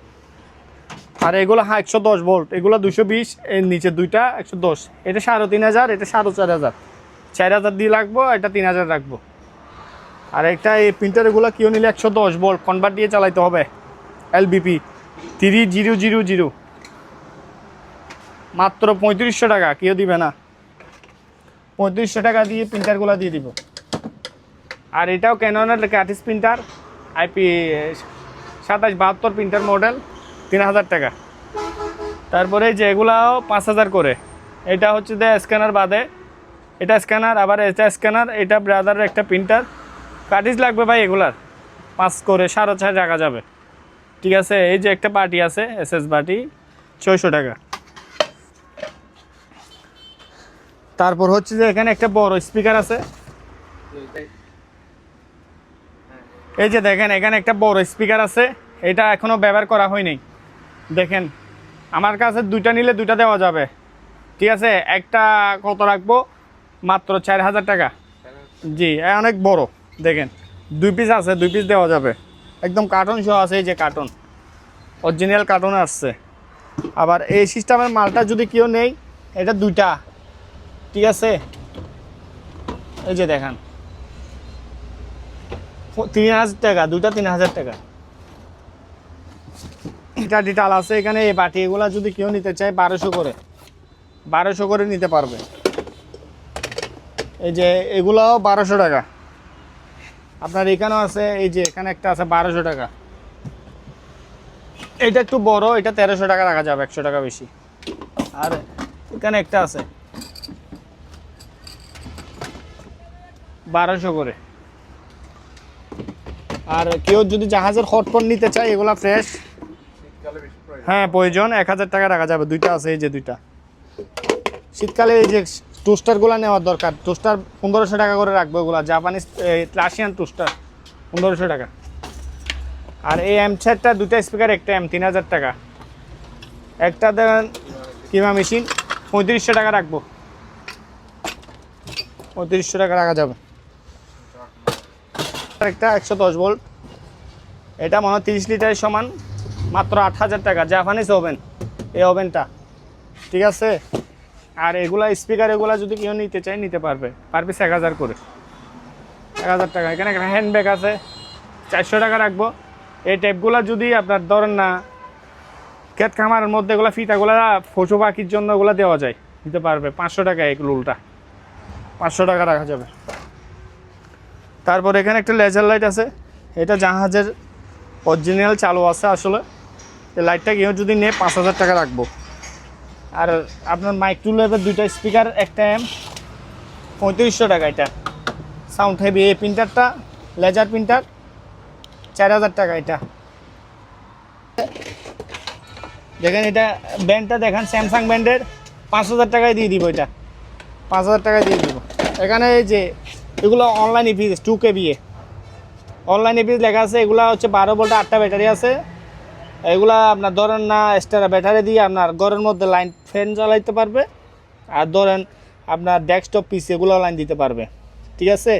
আর এগুলো 110 ভোল্ট, এগুলো 220, এর নিচে দুইটা 110। এটা 3500, এটা 4500, 4000 দিয়ে রাখবো, এটা 3000 রাখবো। আর একটা এই প্রিন্টারগুলো কেউ নিলে 110 ভোল্ট কনভার্ট দিয়ে চালাইতে হবে, LBP 3000, মাত্র 3500 টাকা, কেউ দিবে না। 3500 টাকা দিয়ে প্রিন্টারগুলো দিয়ে দিব। আর এটাও ক্যাননের কাটিস প্রিন্টার, IP 2772 প্রিন্টার মডেল, 3000 টাকা। তারপরে যে এগুলাও 5000 করে। এটা হচ্ছে যে স্ক্যানার বাদে, এটা স্ক্যানার, আবার এটা স্ক্যানার। এটা ব্রাদারের একটা প্রিন্টার, কাটিস লাগবে ভাই এগুলার 5 করে, 4.5 রাখা যাবে, ঠিক আছে। এই যে একটা বাটি আছে SS বাটি, 600 টাকা। তারপর হচ্ছে যে এখানে একটা বড় স্পিকার আছে, এই যে দেখেন এখানে একটা বড় স্পিকার আছে। এটা এখনো ব্যবহার করা হয়নি। দেখেন আমার কাছে দুইটা নিলে দুইটা দেওয়া যাবে, ঠিক আছে। একটা কত রাখবো, মাত্র 4000 টাকা, জি। অনেক বড়, দেখেন 2 পিস আছে, 2 পিস দেওয়া যাবে, একদম কার্টন সহ আছে। এই যে কার্টন, অরিজিনাল কার্টন আসছে। আবার এই সিস্টেমের মালটা যদি কেউ নেই, এটা দুইটা, ঠিক আছে। এই যে দেখেন 3000 টাকা, দুইটা 3000 টাকা। এটা ডিটাল আছে এখানে। এই বাটি এগুলা যদি কেউ নিতে চায় 1200 করে নিতে পারবে। এই যে এগুলাও 1200 টাকা। আপনার এখানেও আছে, এই যে এখানে একটা আছে 1200 টাকা। এটা একটু বড়, এটা 1300 টাকা রাখা যাবে, 100 টাকা বেশি। আর এখানে একটা আছে 1200 করে। আর কেউ যদি জাহাজের হটপট নিতে চায়, এগুলা ফ্রেশ, হ্যাঁ প্রয়োজন, 1000 টাকা রাখা যাবে। দুইটা আছে, এই যে দুইটা। শীতকালে এই যে টোস্টারগুলো নেওয়ার দরকার, টোস্টার 1500 টাকা করে রাখবো। এগুলা জাপানিজ রাশিয়ান টোস্টার, 1500 টাকা। আর এই M4টা দুইটা স্পিকার, একটা M 3000 টাকা। একটা দেন কিমা মেশিন, 3500 টাকা রাখবো, 3500 টাকা রাখা যাবে। একটা 110 ভোল্ট, এটা মনে হয় 30 লিটারের সমান, মাত্র 8000 টাকা। জাপানিজ ওভেন, এই ওভেনটা, ঠিক আছে। আর এগুলা স্পিকার, এগুলা যদি কেউ নিতে চায় নিতে পারবে, পার পিস 1000 করে। 1000 টাকা। এখানে একটা হ্যান্ডব্যাগ আছে 400 টাকা রাখবো। এই টেপগুলো যদি আপনার ধরেন না ক্ষেত খামারের মধ্যে এগুলো ফিতাগুলো পশু পাখির জন্য ওগুলো দেওয়া যায়, দিতে পারবে 500 টাকা। এই রুলটা 500 টাকা রাখা যাবে। তারপর এখানে একটা লেজার লাইট আছে, এটা জাহাজের অরিজিনাল চালু আছে আসলে। এই লাইটটা কেউ যদি নেয় 5000 টাকা রাখবো। আর আপনার মাইক টুলের দুইটা স্পিকার, একটা এম 3500 টাকা। এটা সাউন্ড হেভি। এই প্রিন্টারটা লেজার প্রিন্টার 4000 টাকা। এটা দেখেন, এটা ব্যান্ডটা দেখেন স্যামসাং ব্যান্ডের, 5000 টাকায় দিয়ে দিব। এটা 5000 টাকায় দিয়ে দিব। এখানে এই যে এগুলো অনলাইন ইপিস 2KB অনলাইন ইপিস লেখা আছে। এগুলো হচ্ছে 12 ভোল্ট 8টা ব্যাটারি আছে। এগুলা আপনার ধরেন না এক্সট্রা ব্যাটারি দিয়ে আপনার ঘরের মধ্যে লাইন ফ্যান চালাইতে পারবে। আর ধরেন আপনার ডেস্কটপ পিসি এগুলো লাইন দিতে পারবে। ঠিক আছে,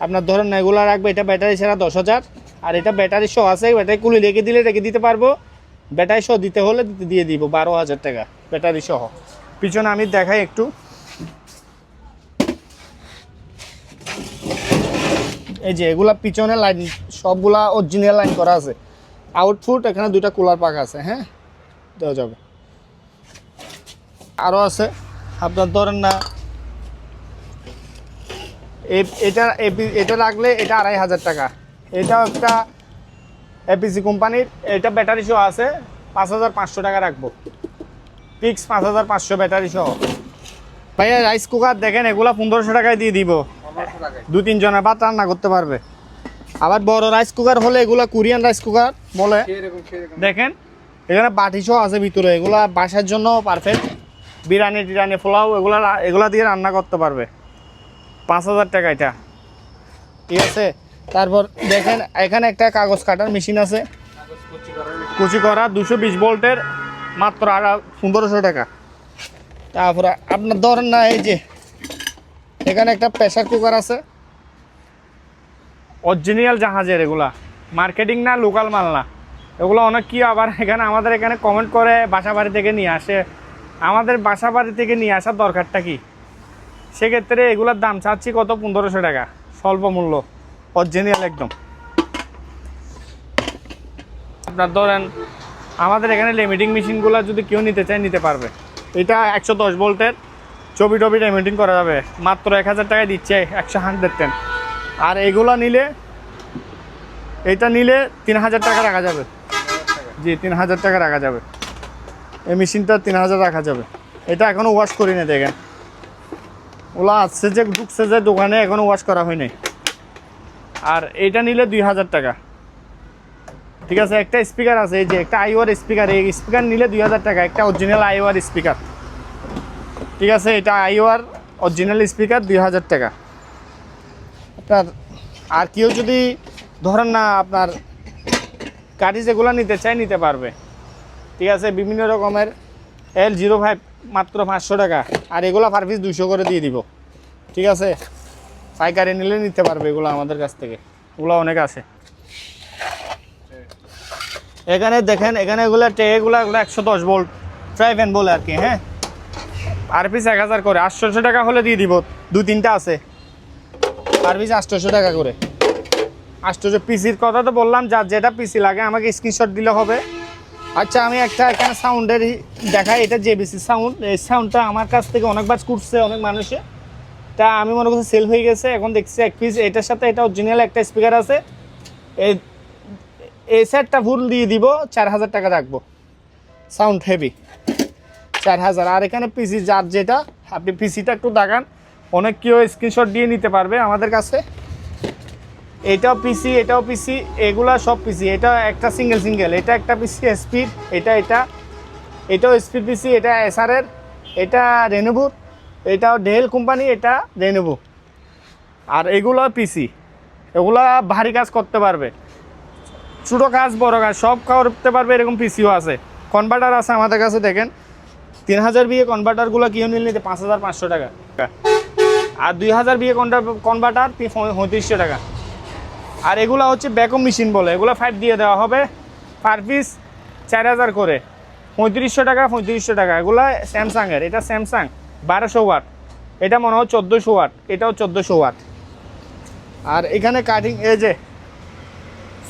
আপনার ধরেন না এগুলো রাখবে। এটা ব্যাটারি ছাড়া 10,000। আর এটা ব্যাটারি সহ আছে, ব্যাটারি কুলি রেখে দিলে রেখে দিতে পারবো। ব্যাটারি সহ দিতে হলে দিয়ে দিব 12,000 টাকা ব্যাটারি সহ। পিছনে আমি দেখাই একটু। এই যে এগুলা পিছনে লাইন সবগুলা অরিজিনাল লাইন করা আছে। আউটপুট এখানে দুইটা কুলার পাক আছে, হ্যাঁ দেওয়া যাবে। আরও আছে আপনার ধরেন না এটা রাখলে এটা 2500 টাকা। এটাও একটা এপিসি কোম্পানির, এটা ব্যাটারি সহ আছে 5500 টাকা রাখবো। ফিক্স 5500 ব্যাটারি সহ। ভাইয়া রাইস কুকার দেখেন, এগুলা 1500 টাকায় দিয়ে দিব। 2-3 জনের ভাত রান্না করতে পারবে। আবার বড় রাইস কুকার হলে এগুলা কোরিয়ান রাইস কুকার বলে। দেখেন এখানে বাটি সহ আছে ভিতরে। এগুলা বাসার জন্য পারফেক্ট। বিরিয়ানি টিরানি পোলাও এগুলা দিয়ে রান্না করতে পারবে। 5000 টাকা এটা। ঠিক আছে, তারপর দেখেন এখানে একটা কাগজ কাটার মেশিন আছে, কুচি করা 220 ভোল্টের, মাত্র 1500 টাকা। তারপরে আপনার ধরেন না এই যে এখানে একটা প্রেসার কুকার আছে অরিজিনাল জাহাজের। এগুলা মার্কেটিং না, লোকাল মাল না। এগুলো অনেক কি আবার এখানে আমাদের এখানে কমেন্ট করে বাসা বাড়ি থেকে নিয়ে আসে। আমাদের বাসা বাড়ি থেকে নিয়ে আসার দরকারটা কি? সেক্ষেত্রে এগুলোর দাম চাচ্ছি কত? 1500 টাকা, স্বল্প মূল্য, অরিজিনাল একদম। আপনার ধরেন আমাদের এখানে লিমিটিং মেশিনগুলো যদি কেউ নিতে চায় নিতে পারবে। এটা 110 ভোল্টের ছবি টবি লিমিটিং করা যাবে, মাত্র 1000 টাকায় দিচ্ছে 110। আর এগুলো নিলে, এটা নিলে 3000 টাকা রাখা যাবে। জি 3000 টাকা রাখা যাবে। এই মেশিনটা 3000 রাখা যাবে। এটা এখনও ওয়াশ করি না, দেখেন ওলা আসছে যে ঢুকছে যে দোকানে, এখনও ওয়াশ করা হয়নি। আর এটা নিলে 2000 টাকা। ঠিক আছে, একটা স্পিকার আছে, এই যে একটা আইওয়ার স্পিকার। এই স্পিকার নিলে 2000 টাকা, একটা অরিজিনাল আইওয়ার স্পিকার। ঠিক আছে, এটা আইওয়ার অরিজিনাল স্পিকার 2000 টাকা আপনার। আর কেউ যদি ধরেন না আপনার কাঠি যেগুলো নিতে চায় নিতে পারবে। ঠিক আছে, বিভিন্ন রকমের L05 মাত্র 500 টাকা। আর এগুলো পার পিস 200 করে দিয়ে দিব। ঠিক আছে, পাইকারি নিলে নিতে পারবে এগুলো আমাদের কাছ থেকে। এগুলো অনেক আছে। এখানে দেখেন, এখানে এগুলো এগুলো 110 ভোল্ট ফ্রাই প্যান বলে আর কি, হ্যাঁ। পার পিস 1000 করে, 800 টাকা হলে দিয়ে দিব। 2-3টা আছে, পার পিস 800 টাকা করে। 800। পিসির কথা তো বললাম, যার যেটা পিসি লাগে আমাকে স্ক্রিনশট দিলে হবে। আচ্ছা, আমি একটা এখানে সাউন্ডের দেখাই। এটা জেবিসি সাউন্ড। এই সাউন্ডটা আমার কাছ থেকে অনেকবার করছে অনেক মানুষে, তা আমি মনে করছি সেল হয়ে গেছে। এখন দেখছি এক পিস এটার সাথে এটা অরিজিনাল একটা স্পিকার আছে। এই সেটটা ফুল দিয়ে দিব, 4000 টাকা রাখবো। Sound heavy 4000। আর এখানে পিসি যার যেটা, আপনি পিসিটা একটু দেখান, অনেক কেউ স্ক্রিনশট দিয়ে নিতে পারবে আমাদের কাছে। এটাও পিসি, এটাও পিসি, এগুলা সব পিসি। এটা একটা সিঙ্গেল, এটা একটা পিসি স্পিড, এটাও স্পিড পিসি, এটা এসআরের, এটা রেনোভোর, এটাও ডেল কোম্পানি, এটা রেনোভো। আর এগুলো পিসি, এগুলা ভারী কাজ করতে পারবে, ছোটো কাজ বড় কাজ সব করতে পারবে। এরকম পিসিও আছে। কনভার্টার আছে আমাদের কাছে, দেখেন 3000 বিয়ে কনভার্টারগুলো কেউ নিতে 5500 টাকা। আর 2000 বিয়ে কনভার্টার 3500 টাকা। আর এগুলো হচ্ছে ব্যাকআপ মেশিন বলে, এগুলো 5 দিয়ে দেওয়া হবে, পার পিস 4000 করে, 3500 টাকা 3500 টাকা। এগুলো স্যামসাংয়ের, এটা স্যামসাং 1200 ওয়াট, এটা মনে হয় 1400 ওয়াট, এটাও 1400 ওয়াট। আর এখানে কাটিং এই যে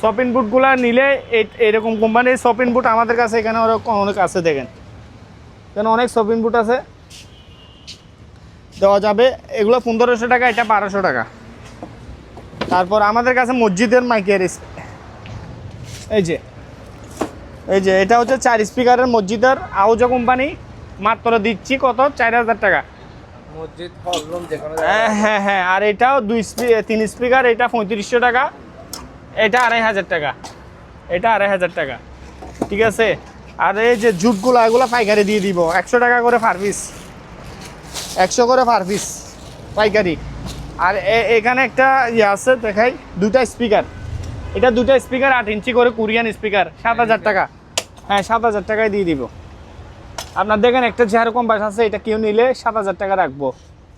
শপিং বুটগুলো নিলে এরকম কোম্পানির শপিং বুট আমাদের কাছে এখানে অনেক আছে, দেখেন এখানে অনেক শপিং বুট আছে, দেওয়া যাবে। এগুলো 1500 টাকা, এটা 1200 টাকা। তারপর আমাদের কাছে মসজিদের মাইকের এই যে এটা হচ্ছে 4 স্পিকারের মসজিদের আউজা কোম্পানি, মাত্র দিচ্ছি কত, 4000 টাকা। মসজিদ হল রুম যেখানে হ্যাঁ, আর এটাও 3 স্পিকার, এটা 3500 টাকা, এটা 2500 টাকা, এটা 2500 টাকা, ঠিক আছে। আর এই যে জুটগুলো এগুলো পাইকারি দিয়ে দিব 100 টাকা করে পার পিস, 100 করে পার পিস পাইকারি। আর এখানে একটা ইয়ে আছে দেখাই, দুটা স্পিকার, এটা দুটা স্পিকার 8 ইঞ্চি করে কোরিয়ান স্পিকার, 7000 টাকা। হ্যাঁ 7000 টাকায় দিয়ে দিব। আপনার দেখেন একটা যেরকম বাস আছে, এটা কেউ নিলে 7000 টাকা রাখবো,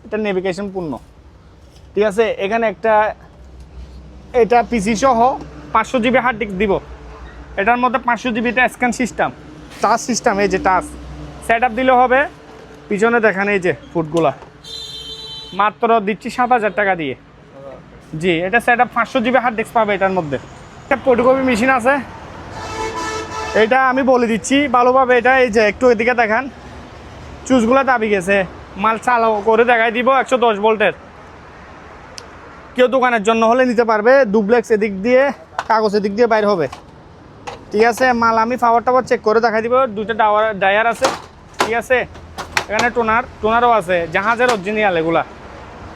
এটা নেভিগেশন পূর্ণ, ঠিক আছে। এখানে একটা এটা পিসি সহ 500 জিবি হার্ড ডিস্ক দিব, এটার মধ্যে 500 জিবিটা স্ক্যান সিস্টেম, টাচ সিস্টেম, এই যে টাচ সেট আপ দিলে হবে। পিছনে দেখেন এই যে ফুটগুলা, মাত্র দিচ্ছি 7000 টাকা দিয়ে। জি, এটা set up 500 GB hard disk পাবে এটার মধ্যে। একটা ফটোকপি মেশিন আছে, এটা আমি বলে দিচ্ছি ভালোভাবে। এটা এই যে একটু এদিকে দেখান, চুজগুলো দাবি গেছে, মাল চালু করে দেখাই দিব। 110 ভোল্টের, কেউ দোকানের জন্য হলে নিতে পারবে। ডুপ্লেক্স এদিক দিয়ে, কাগজ এদিক দিয়ে বাইর হবে, ঠিক আছে। মাল আমি পাওয়ার টাওয়ার চেক করে দেখাই দিব। দুটো ডায়ার আছে, ঠিক আছে। এখানে টোনারও আছে, জাহাজের অরিজিনাল এগুলা।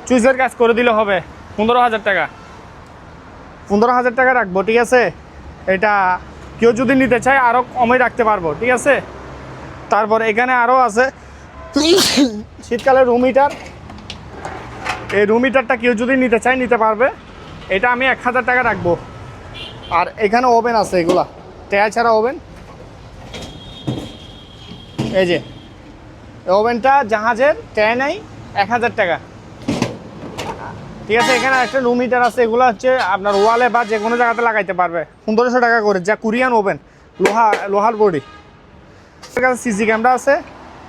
চুইসের কাজ করে দিলে হবে 15000 টাকা, 15000 টাকা রাখবো, ঠিক আছে। এটা কেউ যদি নিতে চায় আরও কমে রাখতে পারবো, ঠিক আছে। তারপর এখানে আরও আছে শীতকালে রুম হিটার, এই রুম হিটারটা কেউ যদি নিতে চায় নিতে পারবে, এটা আমি 1000 টাকা রাখবো। আর এখানে ওভেন আছে, এগুলা ট্যায়া ছাড়া ওভেন, এই যে ওভেনটা জাহাজের, ট্যায়া নাই, 1000 টাকা, ঠিক আছে। এখানে একটা রুম হিটার আছে, এগুলো হচ্ছে আপনার ওয়ালে বা যে কোনো জায়গাতে লাগাইতে পারবে, 1500 টাকা করে, যা কোরিয়ান ওভেন, লোহার বডি। কাছে সিসি ক্যামেরা আছে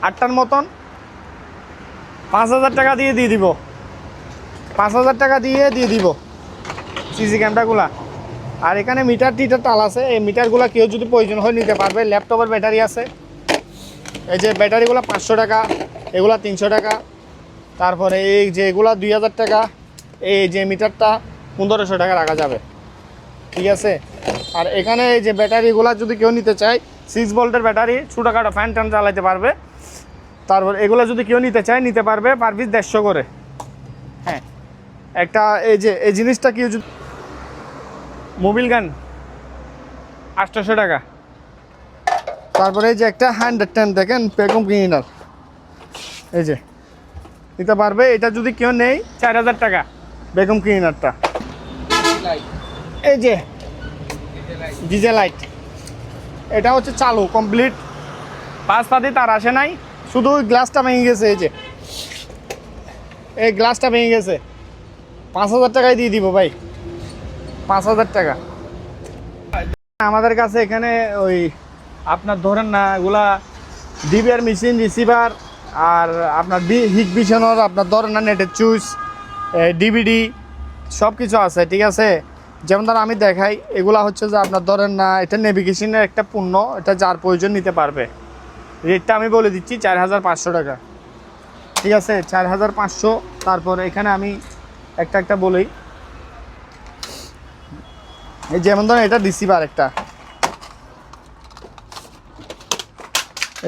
8টার মতন, 5000 টাকা দিয়ে দিব, 5000 টাকা দিয়ে দিব সিসি ক্যামেরাগুলা। আর এখানে মিটার টাল আছে, এই মিটারগুলো কেউ যদি প্রয়োজন হয় নিতে পারবে। ল্যাপটপের ব্যাটারি আছে, এই যে ব্যাটারিগুলো 500 টাকা, এগুলা 300 টাকা। তারপরে এই যে এগুলা 2000 টাকা, এই যে মিটারটা 1500 টাকা রাখা যাবে, ঠিক আছে। আর এখানে এই যে ব্যাটারিগুলো যদি কেউ নিতে চায়, 6 ভোল্টের ব্যাটারি, ছোটোখাটো ফ্যান ট্যান চালাতে পারবে। তারপর এগুলো যদি কেউ নিতে চায় নিতে পারবে, পার পিস 150 করে। হ্যাঁ, একটা এই যে এই জিনিসটা কেউ যদি, মোবিল গান 800 টাকা। তারপরে এই যে একটা 110 দেখেন ভ্যাকুয়াম ক্লিনার, এই যে নিতে পারবে। এটা যদি কেউ নেই 4000 টাকা ভ্যাকুয়াম ক্লিনারটা। এই যে ডিজে লাইট, এটা হচ্ছে চালু কমপ্লিট, পাঁচ পাতি তার আসে নাই, শুধু ওই গ্লাসটা ভেঙে গেছে। এই যে এই গ্লাসটা ভেঙে গেছে, 5000 টাকায় দিয়ে দিব ভাই, 5000 টাকা। আমাদের কাছে এখানে ওই আপনার ধরেন না, এগুলা ডিবিআর মেশিন, রিসিভার, আর আপনার হিক ভিশনের, আপনার ধরেন না নেটের চুইস, ডিভিডি, সব কিছু আছে, ঠিক আছে। যেমন ধর আমি দেখাই, এগুলা হচ্ছে যে আপনার ধরেন না, এটা নেভিগেশনের একটা পণ্য, এটা যার প্রয়োজন নিতে পারবে। রেটটা আমি বলে দিচ্ছি 4500 টাকা, ঠিক আছে, 4500। তারপর এখানে আমি একটা বলি, এই যেমন ধরেন এটা রিসিভার,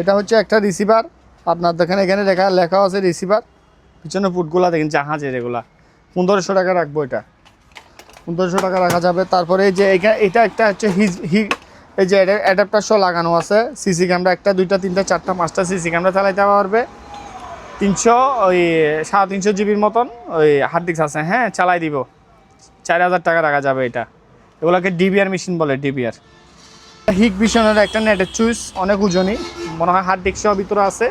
এটা হচ্ছে একটা রিসিভার। আপনার দেখেন এখানে লেখা আছে রিসিভার, পিছনে ফুটগুলা দেখেন জাহাজের, এগুলা 1500 টাকা রাখবো, এটা 1500 টাকা রাখা যাবে। তারপরে এই যে এটা একটা হচ্ছে এই যে অ্যাডাপ্টার সহ লাগানো আছে, সিসি ক্যামেরা 1 2 3 4 5টা সিসি ক্যামেরা চালাইতে পারবে। 350 জিবির মতন ওই হার্ড ডিস্ক আছে, হ্যাঁ চালাই দিব, 4000 টাকা রাখা যাবে এটা। এগুলোকে ডিবিআর মেশিন বলে, ডিবিআর। হিক ভিশনের একটা নেটের চুইস, অনেক ওজনই, মনে হয় হার্ড ডিস্ক সহ ভিতরে আছে।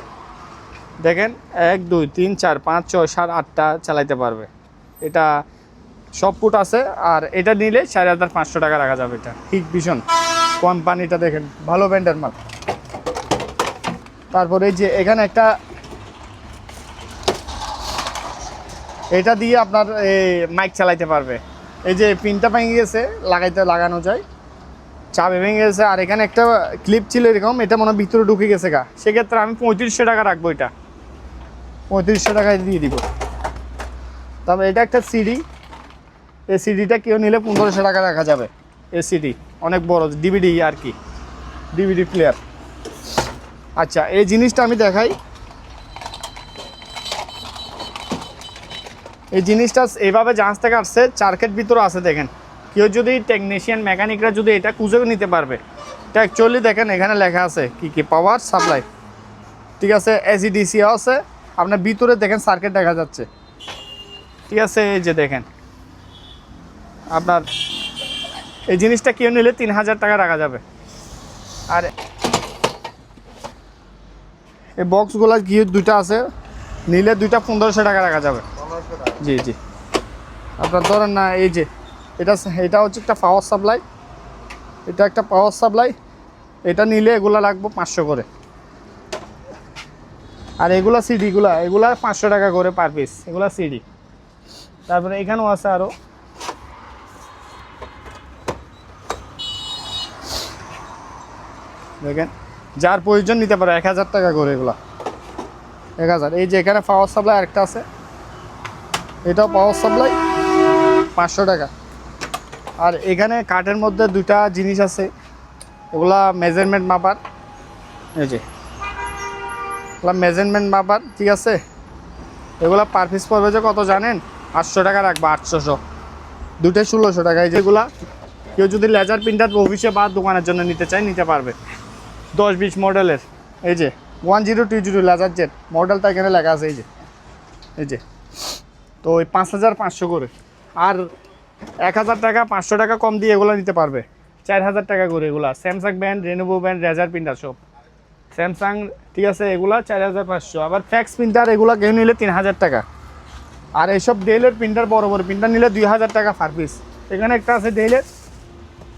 দেখেন 1 2 3 4 5 6 7 8টা চালাইতে পারবে, এটা সব ফুট আছে। আর এটা নিলে 4500 টাকা রাখা যাবে। এটা হিক ভিশন কোম্পানিটা, দেখেন ভালো ব্র্যান্ডের মাল। তারপরে এই যে এখানে একটা, এটা দিয়ে আপনার মাইক চালাইতে পারবে, এই যে পিনটা ভেঙে গেছে, লাগানো যায়, চাবি ভেঙে গেছে। আর এখানে একটা ক্লিপ ছিল এরকম, এটা মনে হয় ভিতরে ঢুকে গেছে গা, সেক্ষেত্রে আমি 3500 টাকা রাখবো, এটা 3500 টাকায় দিয়ে দিব। তবে এটা একটা সিডি, এই সিডিটা কেউ নিলে 1500 টাকা রাখা যাবে। এই সিডি অনেক বড় ডিভিডি আর কি, ডিভিডি প্লেয়ার। আচ্ছা, এই জিনিসটা আমি দেখাই। এই জিনিসটা এইভাবে জাহাজ থেকে আসছে, চার্কের ভিতরে আছে দেখেন। কেউ যদি টেকনিশিয়ান মেকানিকরা যদি এটা খুঁজেও নিতে পারবে। এটা অ্যাকচুয়ালি দেখেন এখানে লেখা আছে কি কি পাওয়ার সাপ্লাই, ঠিক আছে, এসিডিসি আছে। আপনার ভিতরে দেখেন সার্কিট দেখা যাচ্ছে, ঠিক আছে। এই যে দেখেন আপনার এই জিনিসটা কেউ নিলে 3000 টাকা রাখা যাবে। আর এই বক্সগুলো গিয়ে দুইটা আছে, নিলে দুইটা 1500 টাকা রাখা যাবে। জি জি, আপনার ধরেন না, এই যে এটা হচ্ছে একটা পাওয়ার সাপ্লাই, এটা একটা পাওয়ার সাপ্লাই, এটা নিলে এগুলো লাগবে 500 করে। আর এগুলা সিডিগুলা, এগুলা 500 টাকা করে পার পিস, এগুলা সিডি। তারপরে এখানেও আছে আরও, দেখেন যার প্রয়োজন নিতে পারে, 1000 টাকা করে এগুলা, 1000। এই যে এখানে পাওয়ার সাপ্লাই আরেকটা আছে, এটাও পাওয়ার সাপ্লাই 500 টাকা। আর এখানে কাঠের মধ্যে দুইটা জিনিস আছে, এগুলা মেজারমেন্ট মাপার, এই যে এগুলা মেজারমেন্ট মাপার, ঠিক আছে। এগুলা পার পিস পড়বে যে কত জানেন? 800 টাকা রাখবো, 800, দুটোই 1600 টাকা। এই যেগুলা কেউ যদি লেজার প্রিন্টার অফিসে বা দোকানের জন্য নিতে চায় নিতে পারবে, 10-20 মডেলের। এই যে 1020 লেজার জেট মডেলটা এখানে লেখা আছে, এই যে তো ওই 5500 করে। আর 1000 টাকা 500 টাকা কম দিয়ে এগুলো নিতে পারবে, 4000 টাকা করে এগুলা। Samsung brand, Lenovo brand, laser printer সব স্যামসাং, ঠিক আছে। এগুলা 4500। আবার ফ্যাক্স প্রিন্টার এগুলো কেউ নিলে 3000 টাকা। আর এইসব ডেলের প্রিন্টার, বড় বড় প্রিন্টার নিলে 2000 টাকা পার পিস। এখানে একটা আছে ডেলের,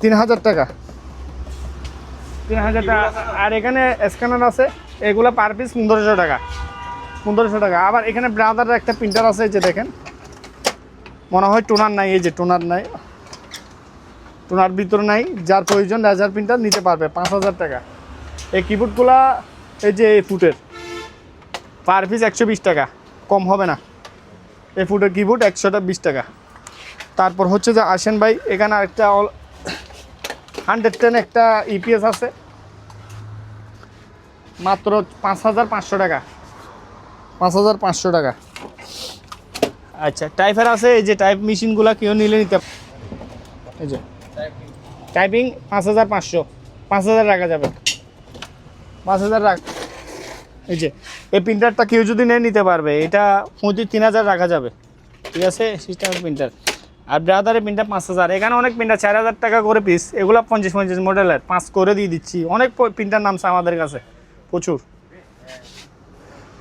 3000 টাকা, 3000 টাকা। আর এখানে স্ক্যানার আছে, এগুলো পার পিস 1500 টাকা, 1500 টাকা। আবার এখানে ব্রাদারের একটা প্রিন্টার আছে, এই যে দেখেন, মনে হয় টোনার নাই, এই যে টোনার নাই, টোনার ভিতরে নাই। যার প্রয়োজন লেজার প্রিন্টার নিতে পারবে, 5000 টাকা। এই কিবোর্ডগুলা এই যে এই ফুটের পার পিস 120 টাকা, কম হবে না। এই ফুটের কিবোর্ড 120 টাকা। তারপর হচ্ছে যে আসেন ভাই, এখানে আরেকটা 110 একটা ইপিএস আছে, মাত্র 5500 টাকা, 5500 টাকা। আচ্ছা, টাইপের আছে, এই যে টাইপ মেশিনগুলো কেউ নিলে নিতে, এই যে টাইপিং 5500, 5000 রাখা যাবে, 5000 রাখ। এই যে এই প্রিন্টারটা কেউ যদি নিতে পারবে, এটা 3000 রাখা যাবে, ঠিক আছে, সিস্টেমের প্রিন্টার। আর ব্রাদারের প্রিন্টার 5000। এখানে অনেক প্রিন্টার 4000 টাকা করে পিস, এগুলো 50 মডেলের 5 করে দিয়ে দিচ্ছি। অনেক প্রিন্টার নামছে আমাদের কাছে, প্রচুর।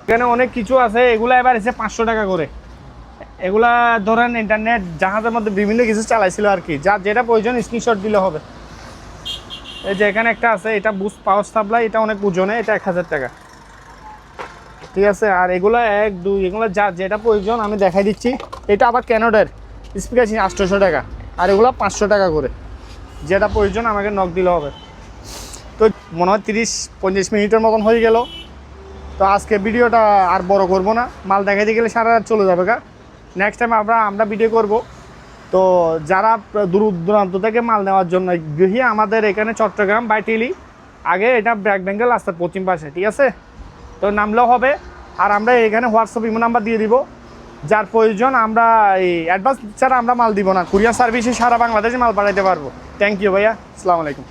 এখানে অনেক কিছু আছে, এগুলো এবার এসে 500 টাকা করে। এগুলা ধরেন ইন্টারনেট জাহাজের মধ্যে বিভিন্ন কিছু চালাইছিল আর কি, যার যেটা প্রয়োজন স্ক্রিনশট দিলে হবে। এই যে এখানে একটা আছে, এটা বুস্ট পাওয়ার সাপ্লাই, এটা অনেক ওজনে, এটা 1000 টাকা, ঠিক আছে। আর এগুলো 1, 2, এগুলো যার যেটা প্রয়োজন আমি দেখাই দিচ্ছি। এটা আবার ক্যানোডের স্পিকার 800 টাকা, আর এগুলো 500 টাকা করে। যেটা প্রয়োজন আমাকে নক দিলে হবে। তো মনে হয় 30-50 মিনিটের মতন হয়ে গেল। তো আজকে ভিডিওটা আর বড় করব না, মাল দেখাইতে গেলে সারা রাত চলে যাবে গা। নেক্সট টাইম আমরা ভিডিও করব। তো যারা দূর দূরান্ত থেকে মাল নেওয়ার জন্য গিয়ে আমাদের এখানে চট্টগ্রাম বাইটিলি, আগে এটা ব্র্যাক বেঙ্গল রাস্তার পশ্চিম পাশে, ঠিক আছে। তো নামলেও হবে। আর আমরা এখানে হোয়াটসঅ্যাপ ইমো নাম্বার দিয়ে দিব, যার প্রয়োজন আমরা এই অ্যাডভান্স ছাড়া আমরা মাল দিব না। কুরিয়ার সার্ভিসে সারা বাংলাদেশে মাল পাঠাইতে পারবো। থ্যাংক ইউ ভাইয়া, আসসালামু আলাইকুম।